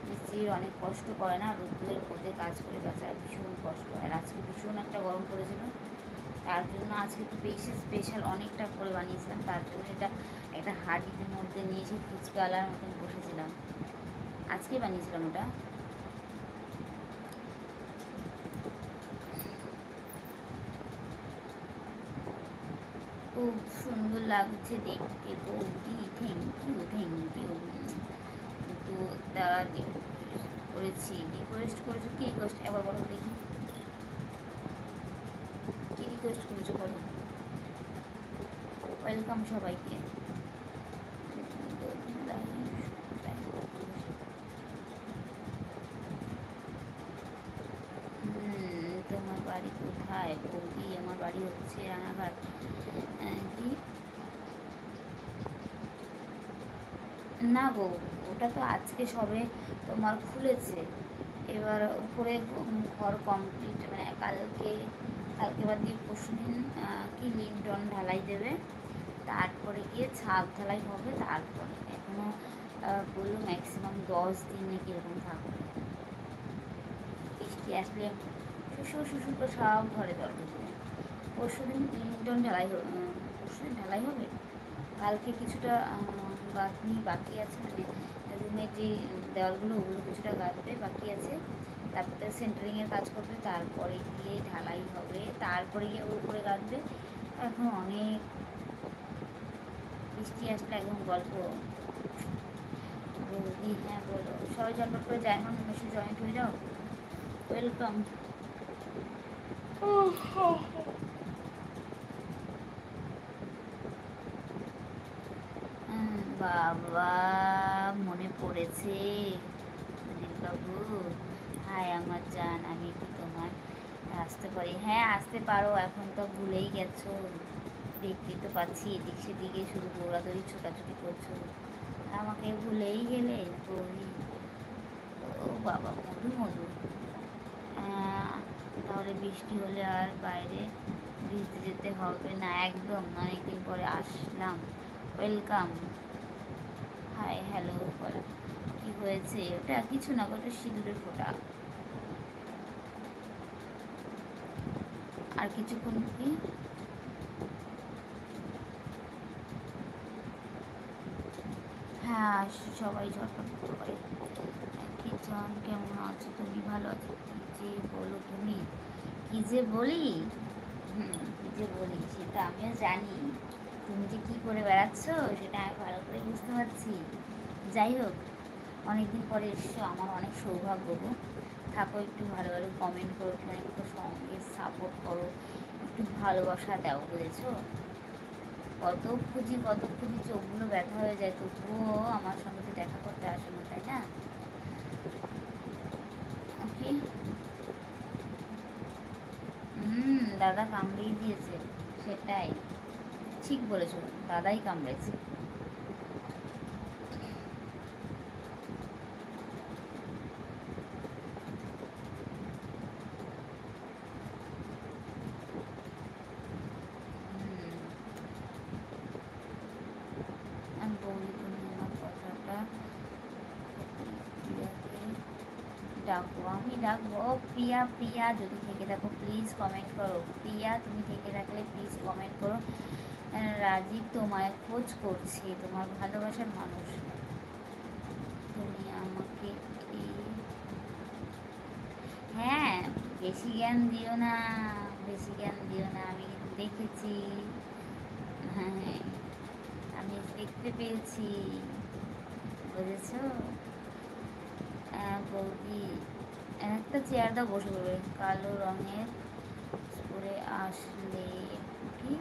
মিস্ত্রির অনেক কষ্ট করে না, রোদ্দুরের মধ্যে কাজ করে বেচারা ভীষণ কষ্ট হয়। আর আজকে ভীষণ একটা গরম পড়েছিল, তার জন্য আজকে একটু বেশি স্পেশাল অনেকটা করে বানিয়েছিলাম। তার জন্য এটা একটা হাঁড়ির মধ্যে নিয়ে এসে ফুচকাওয়ালার মতন বসেছিলাম। আজকে বানিয়েছিলাম ওটা। খুব সুন্দর লাগছে দেখতে বৌদি, থ্যাংক ইউ থ্যাংক ইউ। তো তার করেছি, রিকোয়েস্ট করেছো, কি রিকোয়েস্ট একবার বলো দেখি, কি রিকোয়েস্ট করেছো বলো। ওয়েলকাম সবাইকে। তোমার বাড়ি কোথায় বৌদি? আমার বাড়ি হচ্ছে রানাঘাট। কি না গো, ওটা তো আজকে সবে তোমার খুলেছে। এবার উপরে ঘর কমপ্লিট, মানে কালকে বাদ দিয়ে পরশু দিন কি লিন্টন ঢালাই দেবে, তারপরে গিয়ে ছাদ ঢালাই হবে। তারপরে এখনও বললো ম্যাক্সিমাম 10 দিন নাকি এরকম থাকবে। বৃষ্টি আসলে শ্বশুর শ্বশুর তো সব ঘরে জল ঢুকবে। পরশু দিন লিন্টন ঢালাই হবে, পরশু দিন ঢালাই হবে। কালকে কিছুটা বাকি আছে, মানে রুমের যে দেওয়ালগুলো ওগুলো কিছুটা গাঁথবে বাকি আছে। তারপরে সেন্টারিংয়ের কাজ করবে, তারপরে গিয়ে ঢালাই হবে, তারপরে গিয়ে উপরে গাঁথবে। এখন অনেক বৃষ্টি আসলে একদম গল্প। বৌদি হ্যাঁ বলো, সবাই ঝটপট করে যায় না, মেসে জয়েন্ট হয়ে যাও। ওয়েলকাম। বাবা মনে পড়েছে বাবু। হাই আমার জান, আমি কি তোমার আসতে পারি? হ্যাঁ আসতে পারো, এখন তো ভুলেই গেছো। দেখতেই তো পাচ্ছি এদিক সেদিকে শুধু দৌড়াদৌড়ি ছোটাছুটি করছো, আমাকে ভুলেই গেলে বলি। ও বাবা মধু মধু। তাহলে বৃষ্টি হলে আর বাইরে ভিজতে যেতে হবে না, একদম অনেকদিন পরে আসলাম। ওয়েলকাম। হাই হ্যালো বলো, কী হয়েছে? ওটা কিছু না, ওটা সিঁদুরের ফোঁটা। আর কিছুক্ষণ কি হ্যাঁ সবাই ঝটপট করতে পারে। কিচন কেমন আছো তুমি? ভালো আছো? কী যে বলো তুমি, কী যে বলি, কী যে বলি সেটা আমিও জানি। তুমি যে কী করে বেড়াচ্ছ সেটা আমি ভালো করে বুঝতে পারছি। যাই হোক, অনেকদিন পরে এসছো, আমার অনেক সৌভাগ্য গো। থাকো, একটু ভালো ভালো কমেন্ট করো, একটু সঙ্গে সাপোর্ট করো, একটু ভালোবাসা দাও, বুঝেছো? কত খুঁজি চোখগুলো ব্যথা হয়ে যায়, তবুও আমার সঙ্গে তো দেখা করতে আসে না, তাই না? ওকে। দাদা কামড়িয়ে দিয়েছে, সেটাই ঠিক বলেছো, দাদাই কামড়েছে। আমি বৌদি, তুমি আমার কথাটা প্রিয়াকে ডাকবো, আমি ডাকবো। প্রিয়া, প্রিয়া যদি থেকে থাকো প্লিজ কমেন্ট করো। প্রিয়া তুমি থেকে থাকলে প্লিজ কমেন্ট করো। রাজীব তোমায় খোঁজ করছে, তোমার ভালোবাসার মানুষ। তুমি আমাকে হ্যাঁ বেশি জ্ঞান দিও না, বেশি জ্ঞান দিও না। আমি দেখেছি। হ্যাঁ, আমি দেখতে পেয়েছি, বুঝেছ? বৌদি, একটা চেয়ার দাও, বসে পড়বে। কালো রঙের পরে আসলে কি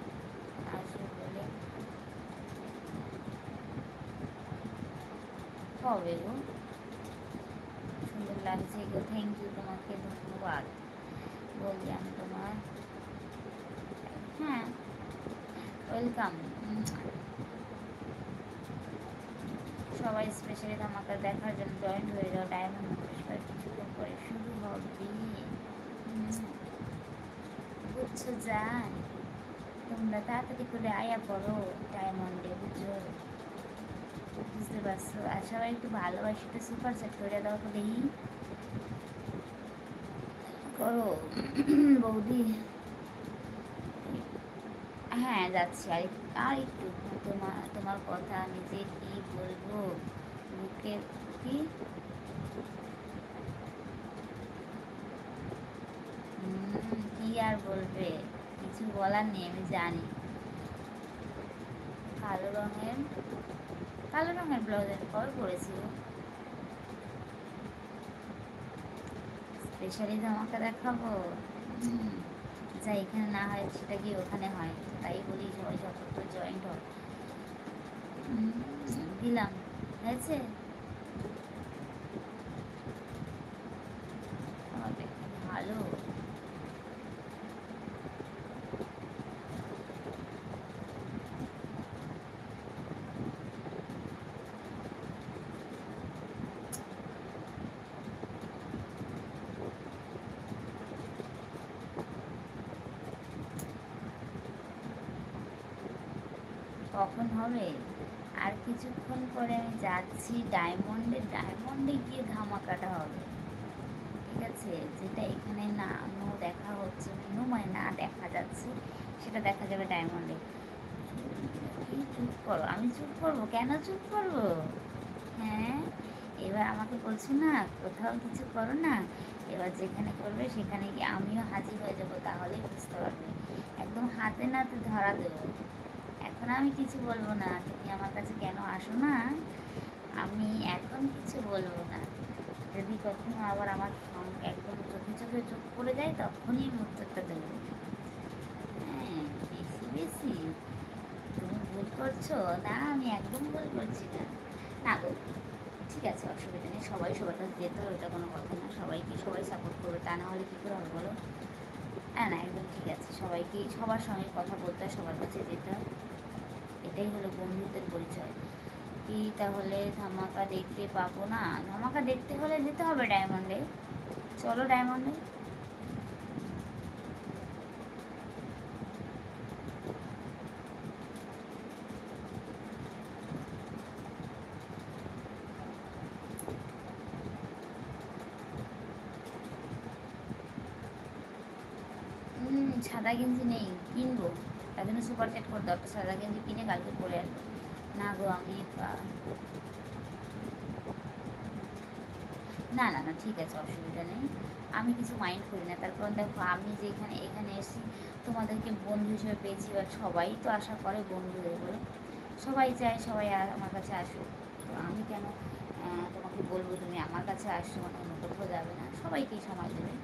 আসবে বলে হবে গো, সুন্দর লাগছে গো, থ্যাংক ইউ, তোমাকে ধন্যবাদ। বৌদি আমি তোমার, হ্যাঁ, ওয়েলকাম। সবাই স্পেশালি ধামাকা দেখার জন্য জয়েন হয়ে যাও। ডায়মন্ড পুরস্কার কিছুক্ষণ পরে শুরু হবে, বুঝছো জান? তোমরা তাড়াতাড়ি করে আয়া পড়ো ডায়মন্ডে, বুঝছো? বুঝতে পারছো? আর সবাই একটু ভালোবাসিটা সুপার সেট করে দাও তো দেখি, করো বৌদি। হ্যাঁ যাচ্ছি, আর একটু। তোমার কথা আমি যে কি বলবো, বুকের কি কি আর বলবে, কিছু বলার নেই, আমি জানি। কালো রঙের, কালো রঙের ব্লাউজের কবে পরেছি, স্পেশালি ধামাকা দেখাবো। যা এখানে না হয় সেটা কি ওখানে হয়, তাই বলি সবাই ঝটপট করে জয়েন্ট হয়। দিলাম, হয়েছে? হবে ভালো। কখন হবে? আর কিছুক্ষণ পরে আমি যাচ্ছি ডায়মন্ডে, ডায়মন্ডে গিয়ে ধামাকাটা হবে, ঠিক আছে? যেটা এখানে না দেখা হচ্ছে, মানে না দেখা যাচ্ছে, সেটা দেখা যাবে ডায়মন্ডে। কি চুপ করো, আমি চুপ করবো কেন? চুপ করবো? হ্যাঁ, এবার আমাকে বলছো না কোথাও কিছু করো না, এবার যেখানে করবে সেখানে গিয়ে আমিও হাজির হয়ে যাবো, তাহলেই বুঝতে পারবে। একদম হাতে নাতে ধরা দেবো। এখন আমি কিছু বলবো না, তুমি আমার কাছে কেন আসো না, আমি এখন কিছু বলবো না। যদি কখনো আবার আমার সঙ্গে একদম চোখে চোখে চোখ পড়ে যায়, তখনই আমি উত্তরটা দেবো। হ্যাঁ, বেশি বেশি তুমি ভুল করছো। না, আমি একদম ভুল করছি না। না গো, ঠিক আছে, অসুবিধা নেই, সবাই সবার কাছে যেতে হবে, ওটা কোনো কথা না। সবাইকে সবাই সাপোর্ট করবে, তা না হলে কী করে হবে বলো? হ্যাঁ, না একদম ঠিক আছে, সবাইকে সবার সঙ্গে কথা বলতে হয়, সবার কাছে যেতে হয়, এটাই হলো বন্ধুত্বের পরিচয়। কি তাহলে ধামাকা দেখতে পাবো না? ধামাকা দেখতে হলে যেতে হবে ডায়মন্ডে, চলো ডায়মন্ডে। সাদা গেঞ্জি নেই, কিনবো, তার জন্য সুপার সেট করে দাও, একটা সাদা গেঞ্জি কিনে কালকে পরে আসবো। না গো, আমি না না না, ঠিক আছে, অসুবিধা নেই, আমি কিছু মাইন্ড করি না। তারপর দেখো, আমি যে এখানে এসেছি, তোমাদেরকে বন্ধু হিসেবে পেয়েছি, বা সবাই তো আশা করে বন্ধু হয়ে বলো, সবাই চায় সবাই আমার কাছে আসুক, তো আমি কেন তোমাকে বলবো তুমি আমার কাছে আসছো মানে অন্য কোথাও যাবে না, সবাইকেই সময় দেবে,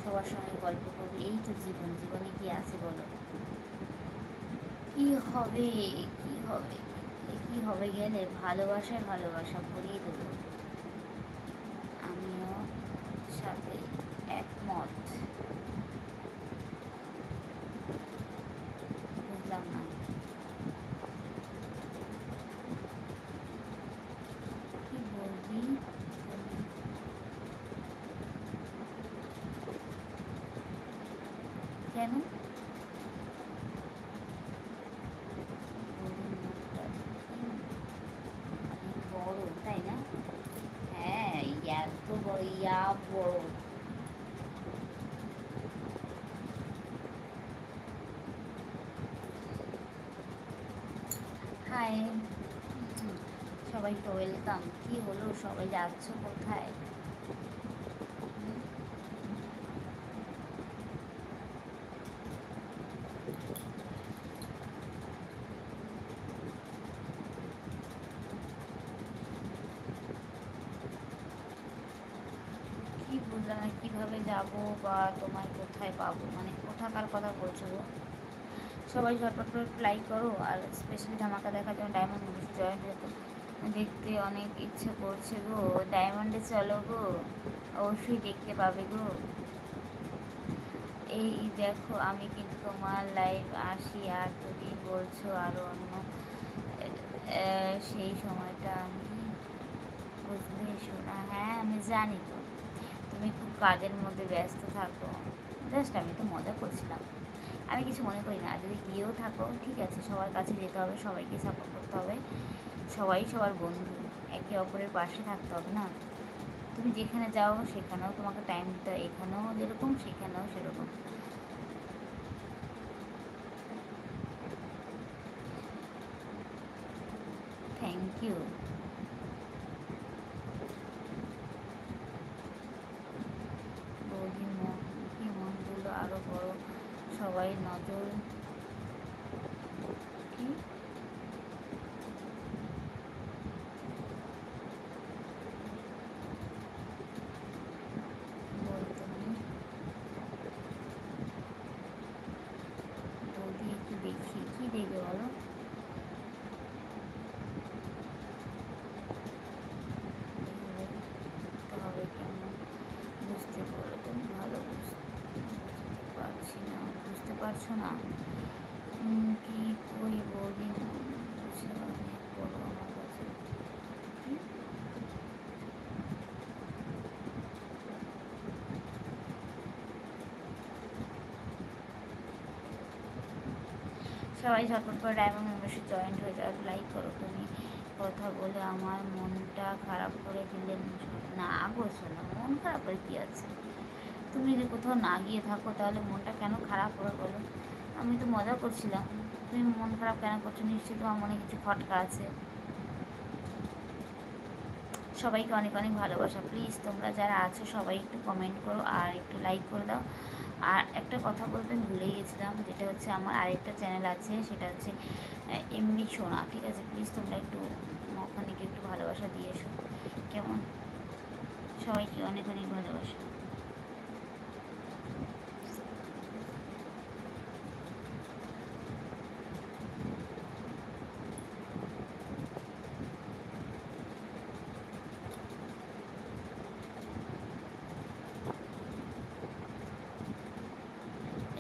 সবার সঙ্গে গল্প করবে, এই তো জীবন, জীবনে কি আছে বলো? কি হবে, কি হবে, কি হবে গেলে ভালোবাসায় ভালোবাসা ভরিয়ে দেবো, আমিও সাথে একমত। বুঝলাম না, কি বলবি? কেন? বড় তাই না? হ্যাঁ, এত বড়, বড়। হাই, সবাইকে ওয়েলকাম। কি হলো, সবাই যাচ্ছ কোথায়? কি বুঝলাম না কীভাবে যাবো বা তোমায় কোথায় পাবো, মানে কোথাকার কথা বলছো গো? সবাই ঝটপট করে লাইক করো, আর স্পেশালি ধামাকা দেখার জন্য ডায়মন্ড বেশি জয়েন দেখতে অনেক ইচ্ছে করছে গো। ডায়মন্ডে চলো গো, অবশ্যই দেখতে পাবে গো। এই দেখো আমি কিন্তু তোমার লাইভ আসি, আর তুমি বলছো আরও অন্য সেই সময়টা আমি বুঝতে শোনা। হ্যাঁ আমি জানি তো, তুমি খুব কাজের মধ্যে ব্যস্ত থাকো। জাস্ট আমি তো মজা করছিলাম, আমি কিছু মনে করি না। যদি গিয়েও থাকো ঠিক আছে, সবার কাছে যেতে হবে, সবাইকে সাপোর্ট করতে হবে, সবাই সবার বন্ধু, একে অপরের পাশে থাকতে হবে না? তুমি যেখানে যাও সেখানেও তোমাকে টাইম দিতে হয়, এখানেও যেরকম সেখানেও সেরকম। Thank you. বৌদি কি মনগুলো আরও বড়, সবাই নজর কি বলতো বৌদি, একটু দেখি কি দেখবে বলো? হবে কেমন বুঝতে পারো তুমি? ভালো বুঝতে পারছি না, বুঝতে পারছো না কি কই বৌদি, বুঝে অনেক বড় আমার কাছে। সবাই ঝটপট করে ডায়মন্ড মেম্বারশিপ জয়েন্ট হয়ে যাও, লাইক করো। তুমি কথা বলে আমার মনটা খারাপ করে দিলেন। না বলছো না, মন খারাপ করে কী আছে? তুমি যদি কোথাও না গিয়ে থাকো তাহলে মনটা কেন খারাপ হবে বলো? আমি তো মজা করছিলাম, তুমি মন খারাপ কেন করছো? নিশ্চয়ই তোমার মনে কিছু খটকা আছে। সবাইকে অনেক অনেক ভালোবাসা। প্লিজ তোমরা যারা আছো সবাই একটু কমেন্ট করো আর একটু লাইক করে দাও। আর একটা কথা বলতে আমি ভুলে গেছিলাম, যেটা হচ্ছে আমার আরেকটা চ্যানেল আছে, সেটা হচ্ছে এমনি সোনা। ঠিক আছে, প্লিজ তোমরা একটু ওখানে গিয়ে একটু ভালোবাসা দিয়ে এসো, কেমন? সবাইকে অনেক অনেক ভালোবাসা।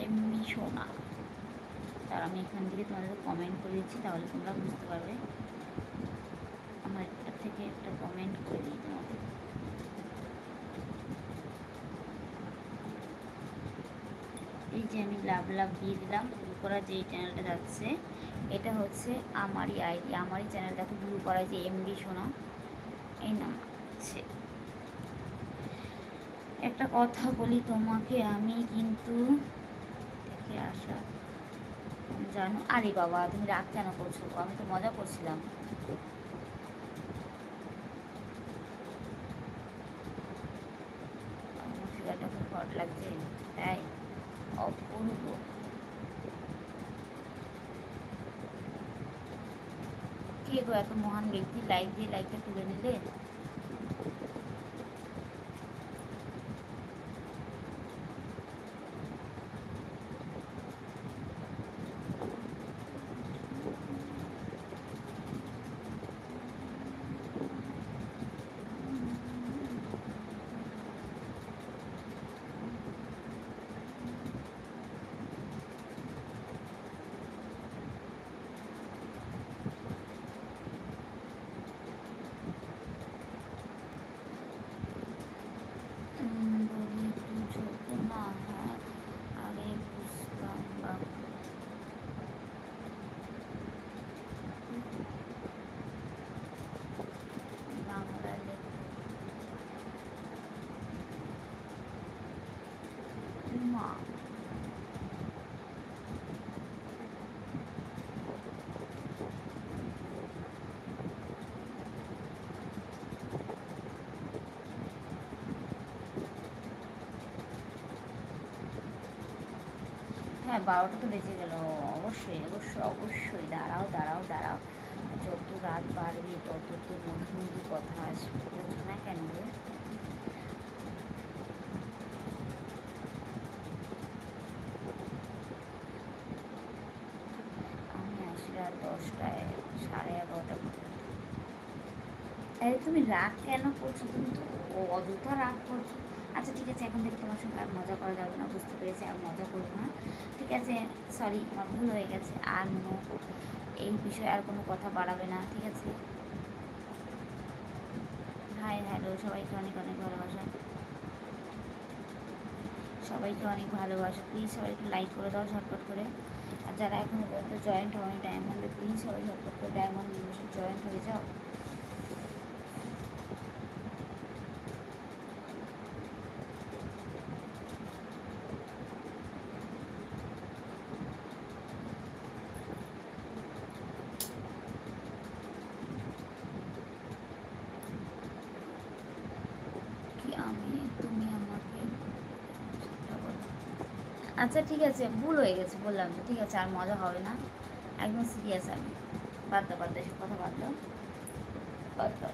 এমনি সোনা, তার আমি এখান থেকে তোমাদের কমেন্ট করে দিচ্ছি, তাহলে তোমরা বুঝতে পারবে। আমার একটা থেকে একটা কমেন্ট করে দিই তোমাদের। এই যে আমি লাভ লাভ দিয়ে দিলাম, ব্লু করা যেই চ্যানেলটা যাচ্ছে এটা হচ্ছে আমারই আইডি, আমারই চ্যানেল। দেখো ব্লু করা যে এমডি সোনা, এই নাম আছে। একটা কথা বলি তোমাকে, আমি কিন্তু দেখে আসা জানো। আরে বাবা তুমি রাগ কেন করছো? আমি তো মজা করছিলাম। আমার ফিগারটা খুব হট লাগছে তাই, অপূর্ব। কে গো এত মহান ব্যক্তি লাইক দিয়ে লাইকটা তুলে নিলে? বলি একটু ছোট না? হ্যাঁ আগে বুঝতাম বাংলা মা। হ্যাঁ 12টা তো বেজে গেল। অবশ্যই অবশ্যই অবশ্যই, দাঁড়াও দাঁড়াও দাঁড়াও, যত রাত বাড়বে তত তো মধুর মধুর কথা আসবে, বুঝো না কেন গো? 10টায় 11:30 পর্যন্ত। আরে তুমি রাগ কেন করছো? তুমি তো অযথা রাগ করছো। আচ্ছা ঠিক আছে, এখন থেকে তোমার সঙ্গে আর মজা করা যাবে না, বুঝতে পেরেছি, আর মজা করবো না। ঠিক আছে, সরি, আমার ভুল হয়ে গেছে। আর এই বিষয়ে আর কোনো কথা বাড়াবে না, ঠিক আছে? হাই হ্যালো, সবাইকে অনেক অনেক ভালোবাসা, সবাইকে অনেক ভালোবাসা। প্লিজ সবাই একটু লাইক করে দাও ঝটপট করে। আর যারা এখনও পর্যন্ত জয়েন্ট হয়নি ডায়মন্ডে, প্লিজ সবাই ঝটপট করে ডায়মন্ড মেম্বারশিপ জয়েন্ট হয়ে যাও। কি তুমি আমাকে আচ্ছা ঠিক আছে, ভুল হয়ে গেছে, বললাম তো, ঠিক আছে, আর মজা হবে না, একদম সিরিয়াস আমি। বাদ দাও এসব কথা, বাদ দাও, বাদ দাও।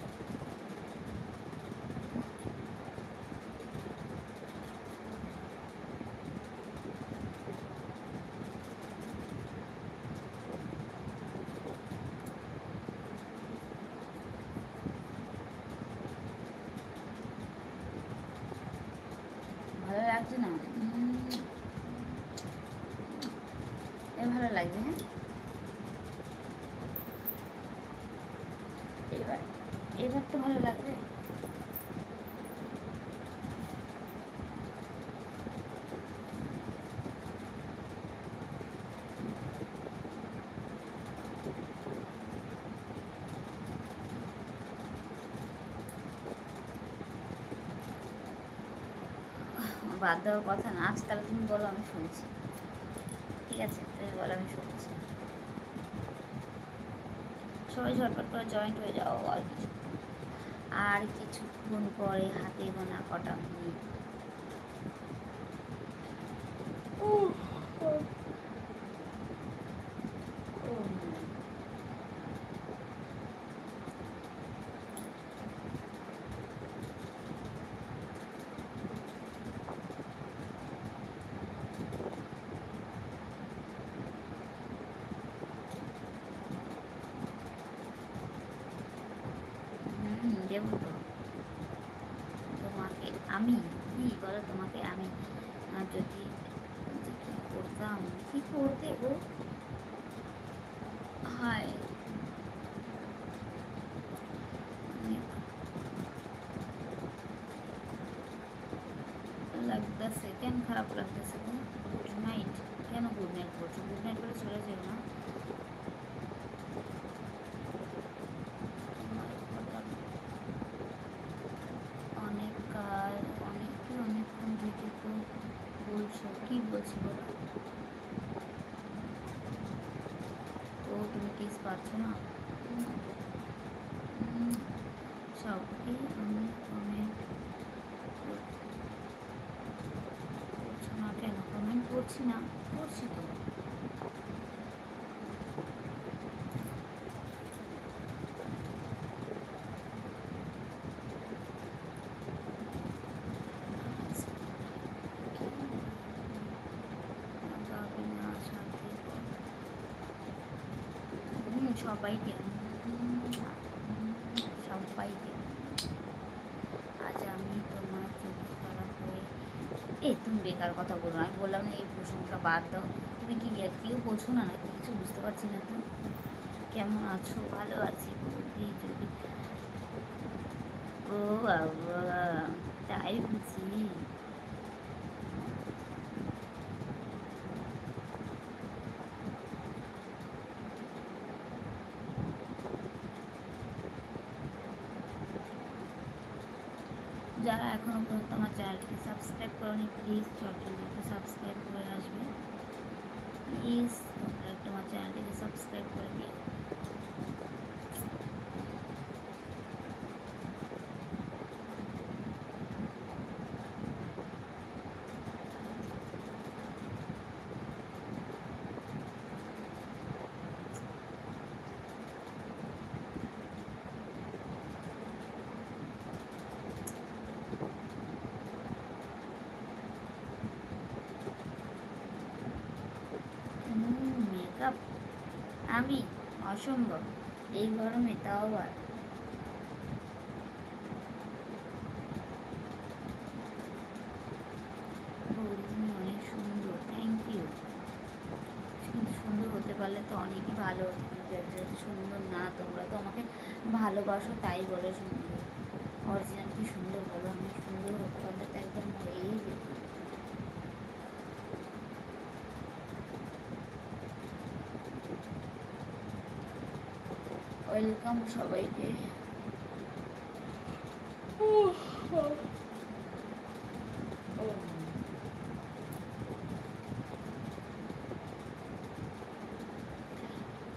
ভালো লাগছে না? ভালো লাগবে, হ্যাঁ। এবার এবার তো ভালো লাগবে। বাদ দেওয়ার কথা না, আজ তাহলে তুমি বলো, আমি শুনছি। ঠিক আছে, তুমি বলো, আমি শুনছি। সবাই ঝটপট করে জয়েন্ট হয়ে যাও। আর কিছুক্ষণ পরে হাতে গোনা কটা মিনিট। দেবো তো তোমাকে আমি, কি বলো, তোমাকে আমি যদি কি করতাম, কি করতে গো? হায়, লাগতেছে কেন, খারাপ লাগতেছে গো? গুড নাইট, কেন গুড নাইট বলছো? গুড নাইট বলে চলে যেও না। অনেক কাল, অনেকক্ষণ থেকে তো বলছো, কি বলছি বলো তো? তুমি কিস পাচ্ছ না? সবকে আমি কমেন্ট করছো না কেন? কমেন্ট করছি না, করছি তো। সবাইকে সবাইকে আজ আমি তোমার চোখ খারাপ হয়ে, তুমি বেকার কথা বলো, আমি বললাম না এই প্রসঙ্গটা বাদ দাও। তুমি কি কেউ বোঝো না নাকি? কিছু বুঝতে পারছি না তো। কেমন আছো? ভালো আছি বৌদি, যদি ও বাবা, তাই বুঝি। যারা এখনও পর্যন্ত আমার চ্যানেলটিকে সাবস্ক্রাইব করোনি, প্লিজ চ্যানেলটিকে সাবস্ক্রাইব করে আসবে। প্লিজ তোমরা একটু আমার চ্যানেলটিকে সাবস্ক্রাইব করে দিও। মেকআপ আমি অসম্ভব এই গরমে, তাও আবার। তুমি অনেক সুন্দর, থ্যাংক ইউ। কিন্তু সুন্দর হতে পারলে তো অনেকই ভালো হতো, কিন্তু একজন সুন্দর না, তোমরা তো আমাকে ভালোবাসো তাই বলো সুন্দর। অরিজিনাল কি সুন্দর বলো, আমি সুন্দর হতে পারলে তো একদম হয়েই যেত। ওয়েলকাম সবাইকে।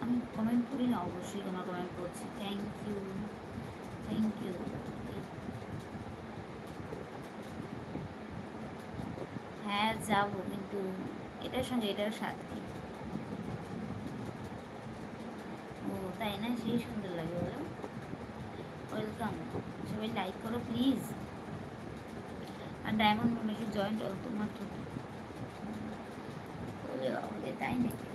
আমি কমেন্ট করি না, অবশ্যই তোমার কমেন্ট করছি, থ্যাংক ইউ, থ্যাংক ইউ। হ্যাঁ যাবো, কিন্তু এটার সঙ্গে এটার সাথে। ও তাই না, সেই সুন্দর লাগে বলো। ওয়েলকাম, সবাই লাইক করো প্লিজ। আর ডায়মন্ড মেম্বারশিপ জয়েন্ট অল্প মাত্র বলে বাবুরে, তাই নাকি?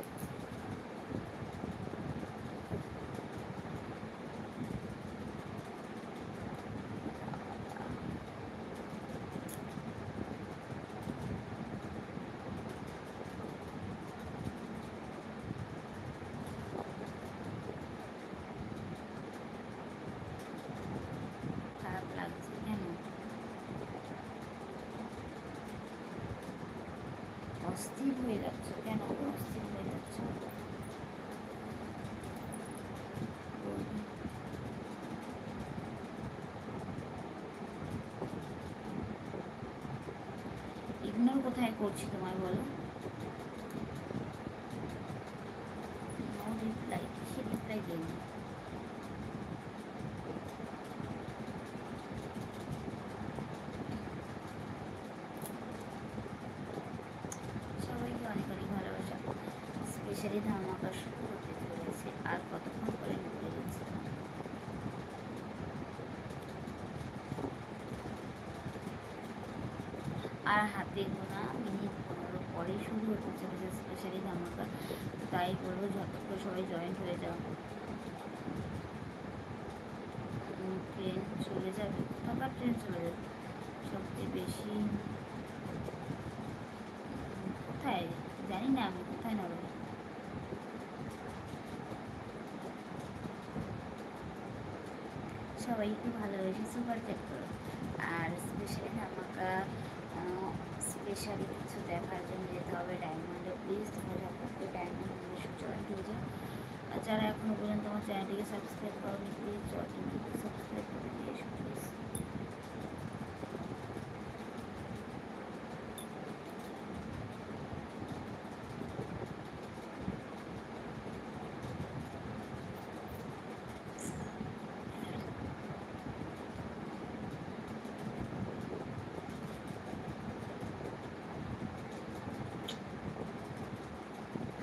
খারাপ লাগছে কেন? অস্থির হয়ে যাচ্ছ কেন? অস্থির হয়ে যাচ্ছ? ইগনোর কোথায় করছি তোমায় বলো? নো রিপ্লাই, সে রিপ্লাই দিইনি। সবাইকে অনেক অনেক ভালোবাসা। স্পেশালি ধামাকা শুরু হতে চলেছে, আর কতক্ষণ পরে ভুলে গেছি। আর হাতে গোনা মিনিট 15 পরেই শুরু হতে চলেছে স্পেশালি ধামাকা। তাই বলবো ঝটপট করে সবাই জয়েন্ট হয়ে যাও। ট্রেন চলে যাবে, কোথাকার ট্রেন চলে যাবে? সবচেয়ে বেশি কোথায় জানি না, আমি কোথায় নেব। সবাই একটু ভালোবেসে সুপার চ্যাট করো। আর স্পেশালি ধামাকা, স্পেশালি কিছু দেখার জন্য যেতে হবে ডায়মন্ডে। প্লিজ তোমরা ঝটপট করে ডায়মন্ড মেম্বারশিপ জয়েন হয়ে যাও। আর যারা এখনও পর্যন্ত আমার চ্যানেলটিকে সাবস্ক্রাইব করোনি, প্লিজ চ্যানেলটিকে সাবস্ক্রাইব করে দিয়ে এসো প্লিজ।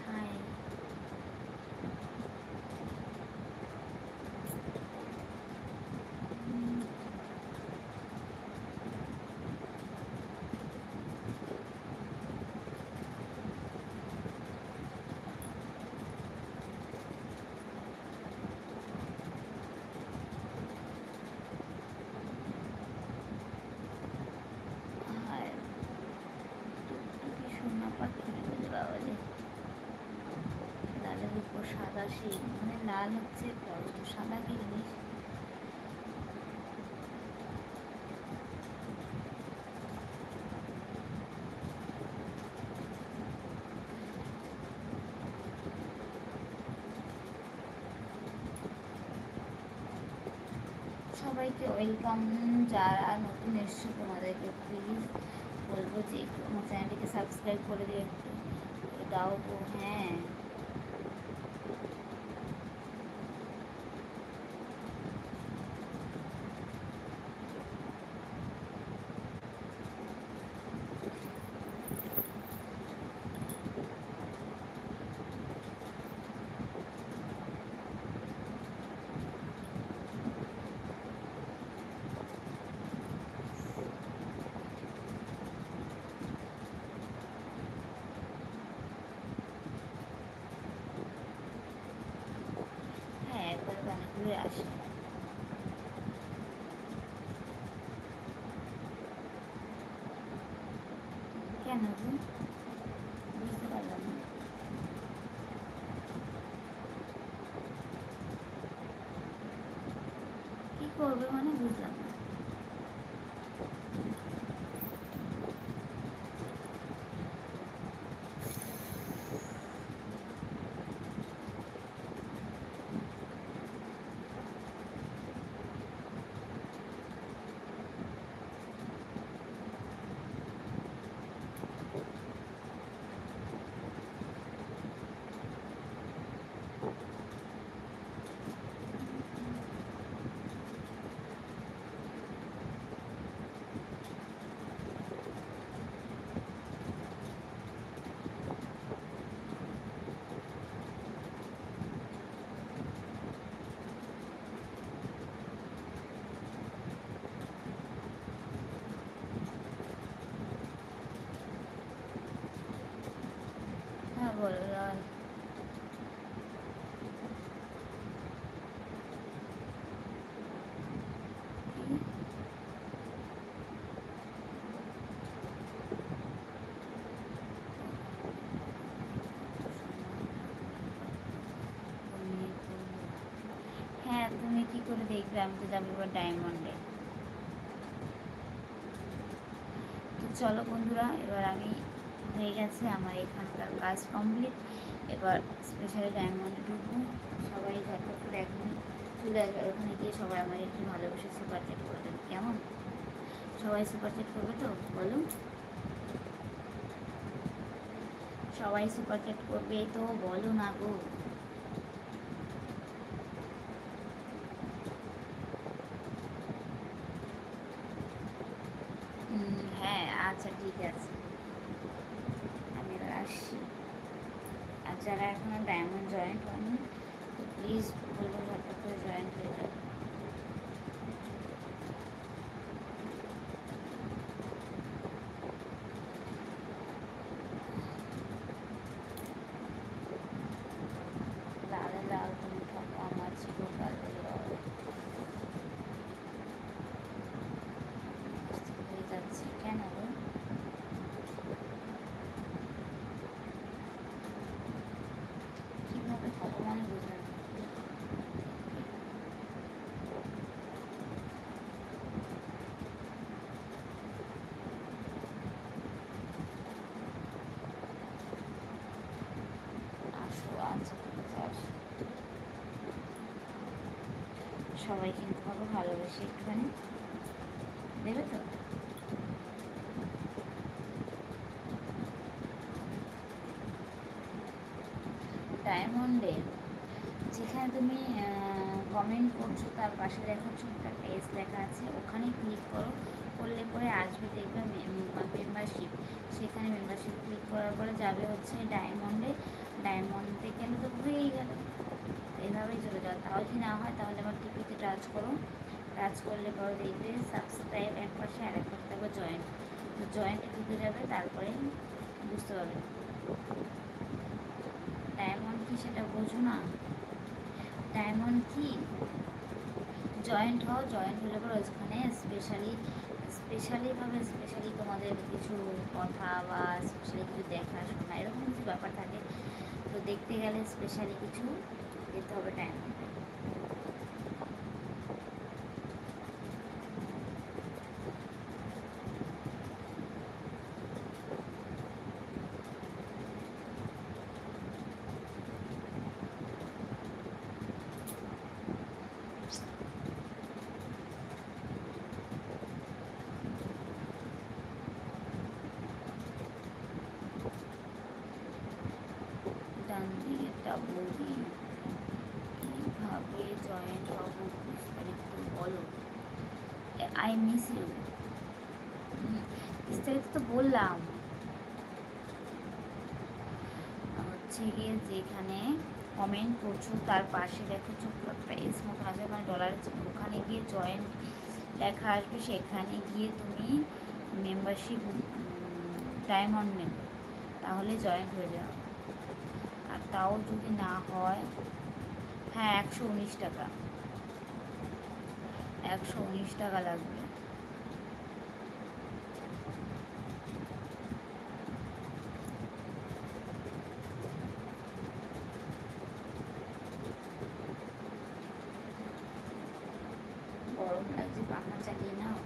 হাই, হাই টুকটুকি সোনা পাখি বলে বাবালে। লালের উপর সাদা, সেই মানে লাল হচ্ছে পরশ, সাদা কি জিনিস? সবাইকে ওয়েলকাম। যারা নতুন এসছো তোমাদেরকে প্লিজ বলবো যে একটু আমার চ্যানেলটিকে সাবস্ক্রাইব করে দিয়ে একটু দাও গো। হ্যাঁ কেন গো? বুঝতে পারলাম না। কি করবে মানে বুঝলাম না। হ্যাঁ বললাম। হ্যাঁ তুমি কি করে দেখবে? আমি তো যাবো এবার ডায়মন্ডে। তো চলো বন্ধুরা, এবার আমি হয়ে গেছে আমার এখানকার কাজ কমপ্লিট। এবার স্পেশালি ডায়মন্ডে ঢুকবো। সবাই ঝটপট করে এখন চলে আসবে, ওখানে গিয়ে সবাই আমার একটু ভালোবেসে সুপার চ্যাট করে দেবে, কেমন? সবাই সুপার চ্যাট করবে তো বলো? সবাই সুপার চ্যাট করবে তো বলো না গো? হ্যাঁ আচ্ছা ঠিক আছে, আমি এবার আসছি। আর যারা এখনও ডায়মন্ড জয়েন্ট হয়নি, তো প্লিজ বলবো ঝটপট করে জয়েন্ট হয়ে যাবে। লাল লাল তুমি ঠকা আমার চিরকাল হয়ে যাচ্ছে কেন গো? কীভাবে হবো মানে বুঝলাম না। আসো আচ্ছা ঠিক আছে আসো। সবাই কিন্তু আমাকে ভালোবেসে একটুখানি দেবে তো? ডায়মন্ডে যেখানে তুমি কমেন্ট করছো তার পাশে দেখো ছোট্ট একটা এস লেখা আছে, ওখানে ক্লিক করো। করলে পরে আসবে দেখবে মেম্বারশিপ। সেখানে মেম্বারশিপ ক্লিক করার পরে যাবে হচ্ছে ডায়মন্ডে। ডায়মন্ডে গেলে তো হয়েই গেল। এইভাবেই চলে যাও। তাও যদি না হয় তাহলে আমার টিপিতে টাচ করো। টাচ করলে পরে দেখবে সাবস্ক্রাইব এক পাশে, আর এক পাশে দেখবে জয়েন্ট। তো জয়েন্টে ঢুকে যাবে, তারপরে বুঝতে পারবে ডায়মন্ড কি সেটা বোঝো না। ডায়মন্ড কি? জয়েন্ট হও, জয়েন্ট হলে পরে ওখানে স্পেশালি তোমাদের কিছু কথা বা স্পেশালি কিছু দেখা শোনা এরকম কিছু ব্যাপার থাকে। তো দেখতে গেলে স্পেশালি কিছু যেতে হবে ডায়মন্ডে। ডান দিকে ডাবল দিন কীভাবে জয়েন্ট হবো বিস্তারিত বলো। I miss you. বিস্তারিত তো বললাম। হচ্ছে গিয়ে যেখানে কমেন্ট করছো তার পাশে দেখো ছোট্ট একটা এস মতো আছে, ওখানে ডলার আছে, ওখানে গিয়ে জয়েন্ট লেখা আসবে। সেখানে গিয়ে তুমি মেম্বারশিপ ডায়মন্ড নেবে, তাহলে জয়েন্ট হয়ে যাও। আর তাও যদি না হয়, হ্যাঁ 119 টাকা, 119 টাকা লাগবে। গরম লাগছে, পাখা চালিয়ে নাও।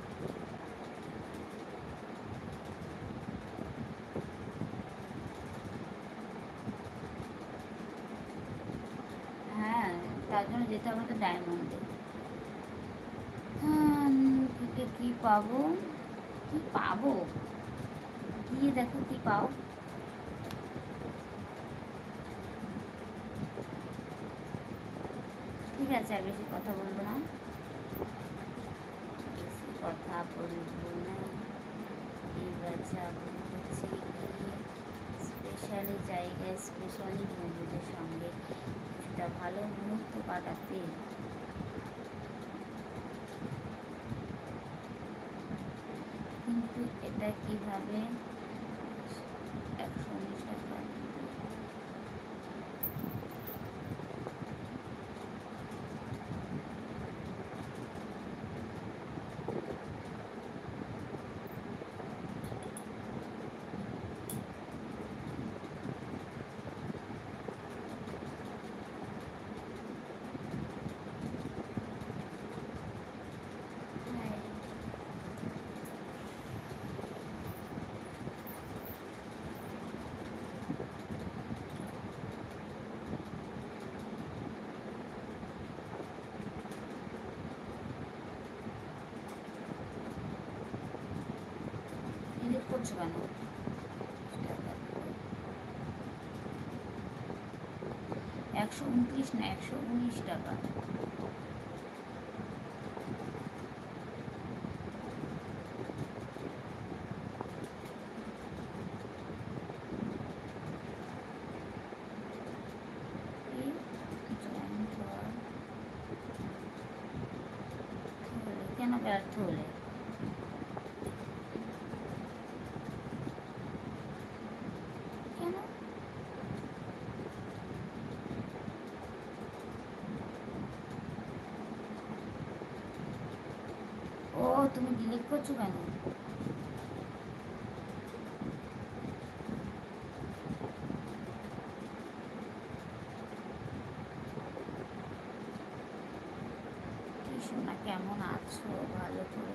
হ্যাঁ, তার জন্য যেতে হবে তো ডায়মন্ডে। হ্যাঁ, থেকে কি পাবো, কি পাবো, গিয়ে দেখো কি পাও। ঠিক আছে, আর বেশি কথা বলবো না, বেশি কথা বলবো না। এবার যাবো হচ্ছে গিয়ে স্পেশালি জায়গায়, স্পেশালি বন্ধুদের সঙ্গে কিছুটা ভালো মুহূর্ত কাটাতে। কিন্তু এটা কিভাবে 119 টাকা ডিলিট করছো কেন? 129 না 119 টাকা। কেন ব্যর্থ হলে? কেন? ও, তুমি ডিলিট করছো কেন? কি শোনা, কেমন আছো? ভালো করে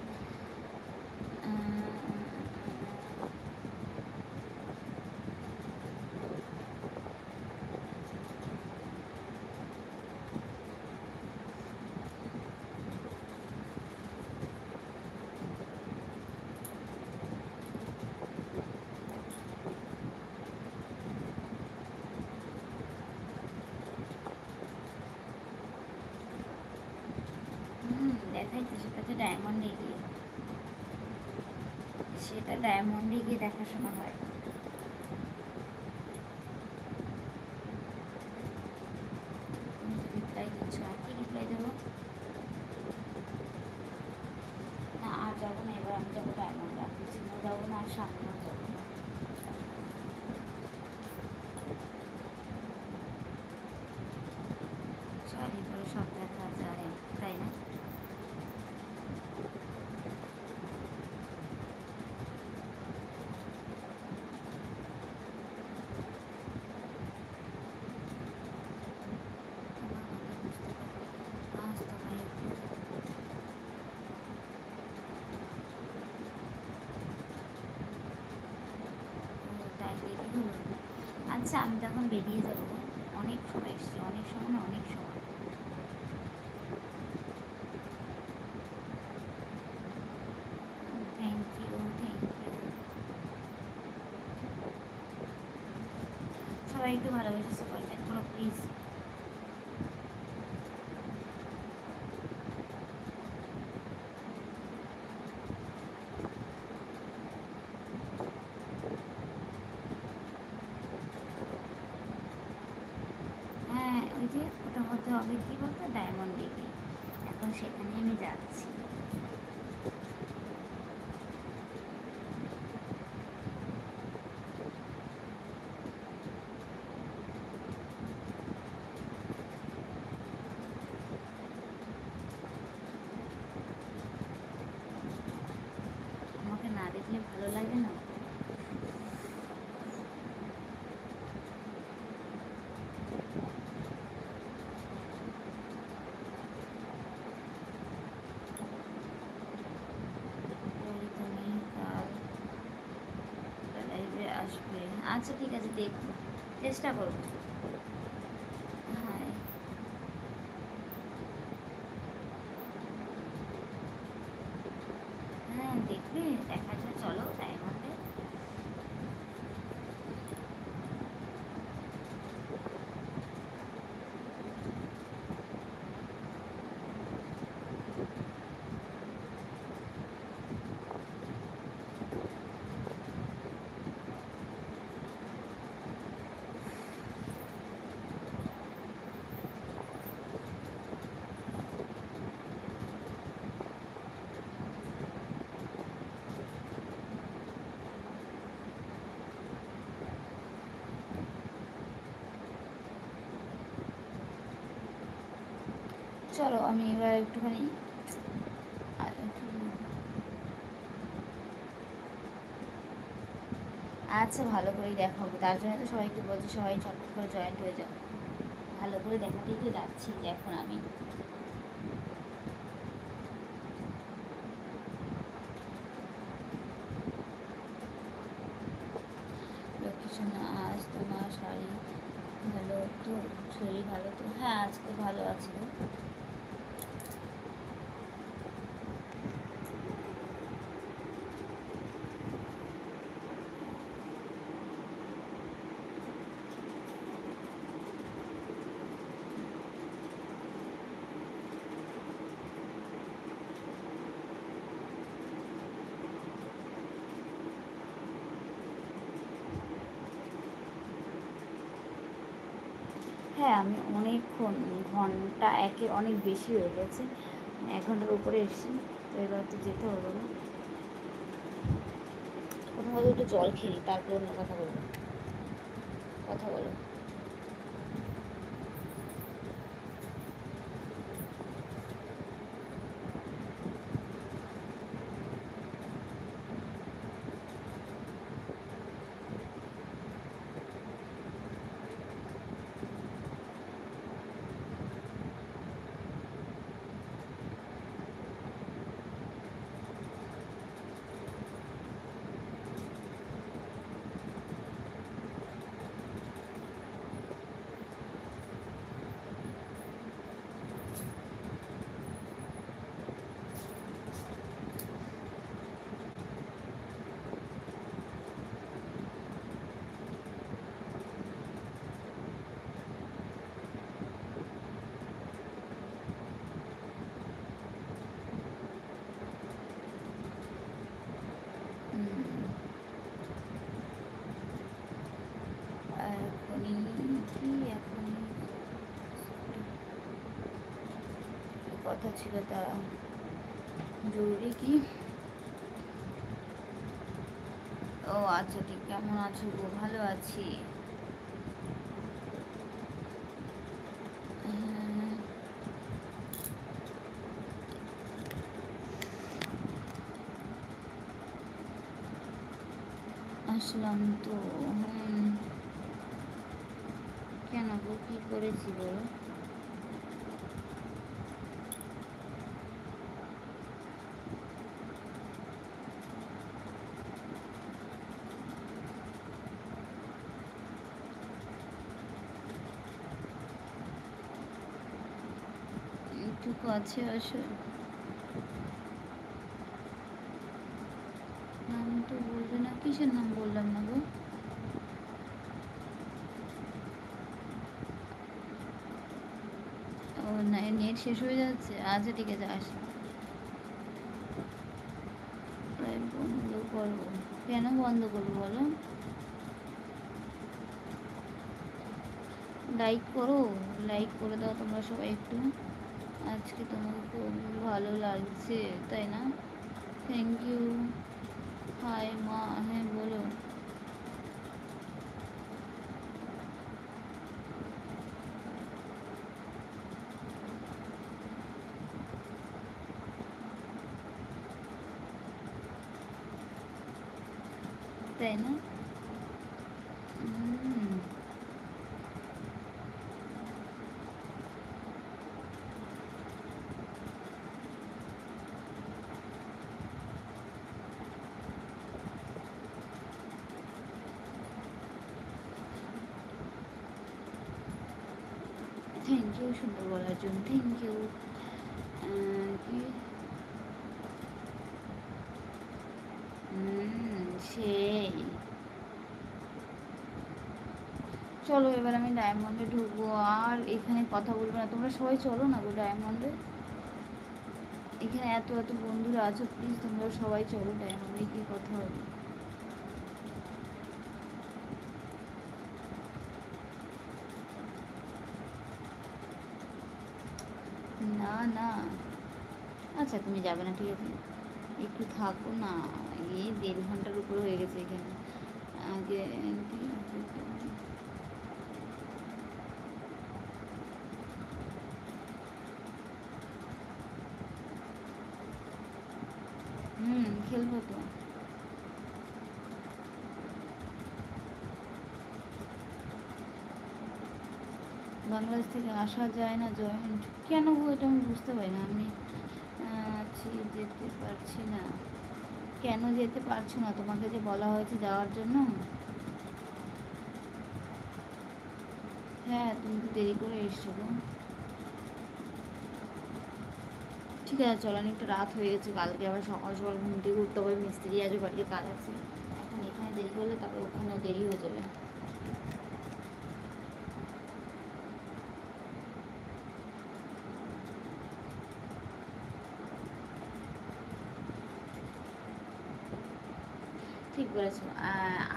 দেখাইতে, সেটা তো ডায়মন্ডে গিয়ে, সেটা ডায়মন্ডে গিয়ে দেখাশোনা হয়। রিপ্লাই দিচ্ছ, আর কি রিপ্লাই দেবো? না, আর যাবো না, এবার আমি যাবো ডায়মন্ড, আর পিছনেও যাবো না, আর সামনেও যাবো না। শাড়ি পরে সব দেখা যায়, তাই না? আজ তো ভাই তাই দেরি হলো। আচ্ছা, আমি তখন বেরিয়ে যাবো, অনেক সময় এসছি, অনেক সময় না, অনেক সময়। Thank you, thank you. সবাই একটু ভালোবেসে সাপোর্ট করো প্লিজ। হ্যাঁ, ওই যে ওটা হতে হবে কি বলতো, ডায়মন্ড লিগে। এখন সেখানে আমি যাচ্ছি। আমাকে না দেখলে ভালো লাগে না। আচ্ছা ঠিক আছে, দেখবো, চেষ্টা করবো। হ্যাঁ হ্যাঁ, দেখবে, দেখা যায়, চলো টাইম হবে। চলো আমি এবার একটুখানি আচ্ছা ভালো করেই দেখাবো, তার জন্য তো সবাইকে বলছি সবাই চটপট করে জয়েন্ট হয়ে যাও। ভালো করে দেখাতেই তো যাচ্ছি যে এখন আমি। লক্ষ্মীসোনা, আজ তোমার শাড়ি ভালো তো, শরীর ভালো তো? হ্যাঁ আজকে ভালো আছে গো। হ্যাঁ আমি অনেকক্ষণ, ঘন্টা একে অনেক বেশি হয়ে গেছে, 1 ঘন্টার উপরে এসেছি, তো এবার তো যেতে হলো না। প্রথমত একটু জল খেলি, তারপর অন্য কথা বলবো। কথা বলো। এখনই কি, এখনই কথা ছিল, তা জরুরি কি? ও আচ্ছা ঠিক, কেমন আছো গো? ভালো আছি। হ্যাঁ, আসলাম তো। কেন গো, কী করেছি বলো? একটু কাছে আসো। নাম তো বলবে না, কিসের নাম বললাম না গো? ও না, নেট শেষ হয়ে যাচ্ছে, আচ্ছা ঠিক আছে আসি। প্রায় বন্ধ করবো? কেন বন্ধ করবো বলো? লাইক করো, লাইক করে দাও তোমরা সবাই একটু। আজকে তোমাকে খুব ভালো লাগছে, তাই না? Thank you. হাই মা, হ্যাঁ বলো। তাই না? থ্যাংক ইউ সুন্দর বলার জন্য, থ্যাংক ইউ। কি সেই চলো এবার আমি ডায়মন্ডে ঢুকবো, আর এখানে কথা বলবো না, তোমরা সবাই চলো না গো ডায়মন্ডে। এখানে এত এত বন্ধুরা আছো, প্লিজ তোমরা সবাই চলো ডায়মন্ডে, কি কথা হবে। না না, আচ্ছা তুমি যাবে না, ঠিক আছে একটু থাকো না। এই 1.5 ঘন্টার উপর হয়ে গেছে এখানে। আগে খেলবো তো। বাংলাদেশ থেকে আসা যায় না জয়েন্ট, কেন গো এটা আমি বুঝতে পারি না। আমি আছি, যেতে পারছি না। কেন যেতে পারছো না? তোমাকে যে বলা হয়েছে যাওয়ার জন্য। হ্যাঁ তুমি তো দেরি করে এসছো গো। ঠিক আছে চলো, একটু রাত হয়ে গেছে, কালকে আবার সকাল সকাল ঘুম থেকে উঠতে হবে, মিস্ত্রি আছে, বাড়িতে কাজ আছে। এখন এখানে দেরি করলে তারপরে ওখানেও দেরি হয়ে যাবে। ঠিক বলেছো।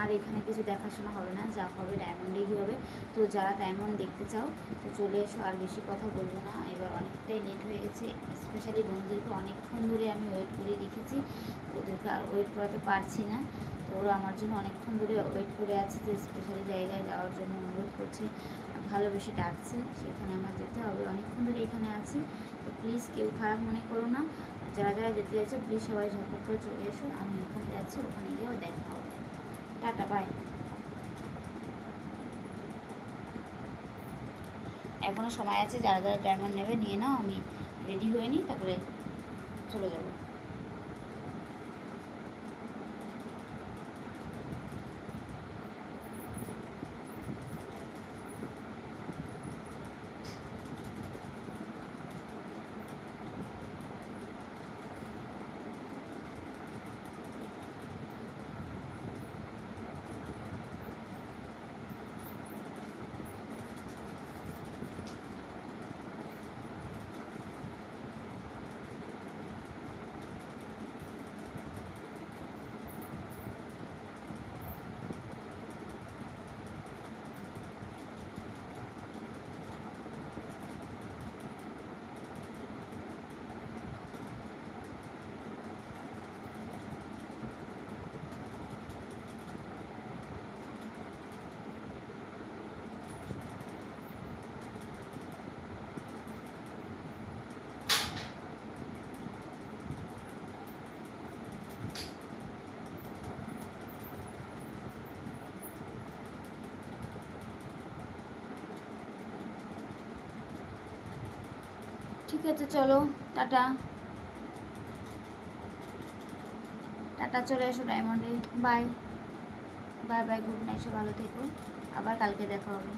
আর এখানে কিছু দেখাশোনা হবে না, যা হবে ডায়মন্ডেই হবে। তো যারা ডায়মন্ড দেখতে চাও তো চলে এসো, আর বেশি কথা বলবো না, এবার অনেকটাই লেট হয়ে গেছে। স্পেশালি বন্ধুদেরকে অনেকক্ষণ ধরে আমি ওয়েট করে রেখেছি, ওদেরকে আর ওয়েট করাতে পারছি না। তো ওরা আমার জন্য অনেকক্ষণ ধরে ওয়েট করে আছে, যে স্পেশালি জায়গায় যাওয়ার জন্য অনুরোধ করছে, ভালোবেসে ডাকছে, সেখানে আমার যেতে হবে। অনেকক্ষণ ধরে এখানে আছি, তো প্লিজ কেউ খারাপ মনে করো না। যারা যারা যেতে যাচ্ছে প্লিজ সবাই ঝটপট করে চলে এসো, আমি ওখানে যাচ্ছি, ওখানে গিয়েও দেখা হবে। Tata bye. এখনও সময় আছে, যারা যারা ডায়মন্ড নেবে নিয়ে নাও, আমি রেডি হয়ে নিই, তারপরে চলে যাবো। ঠিক আছে চলো, টাটা। টাটা, চলে এসো ডায়মন্ডে। Bye bye bye, good night, ভালো থেকো, আবার কালকে দেখা হবে।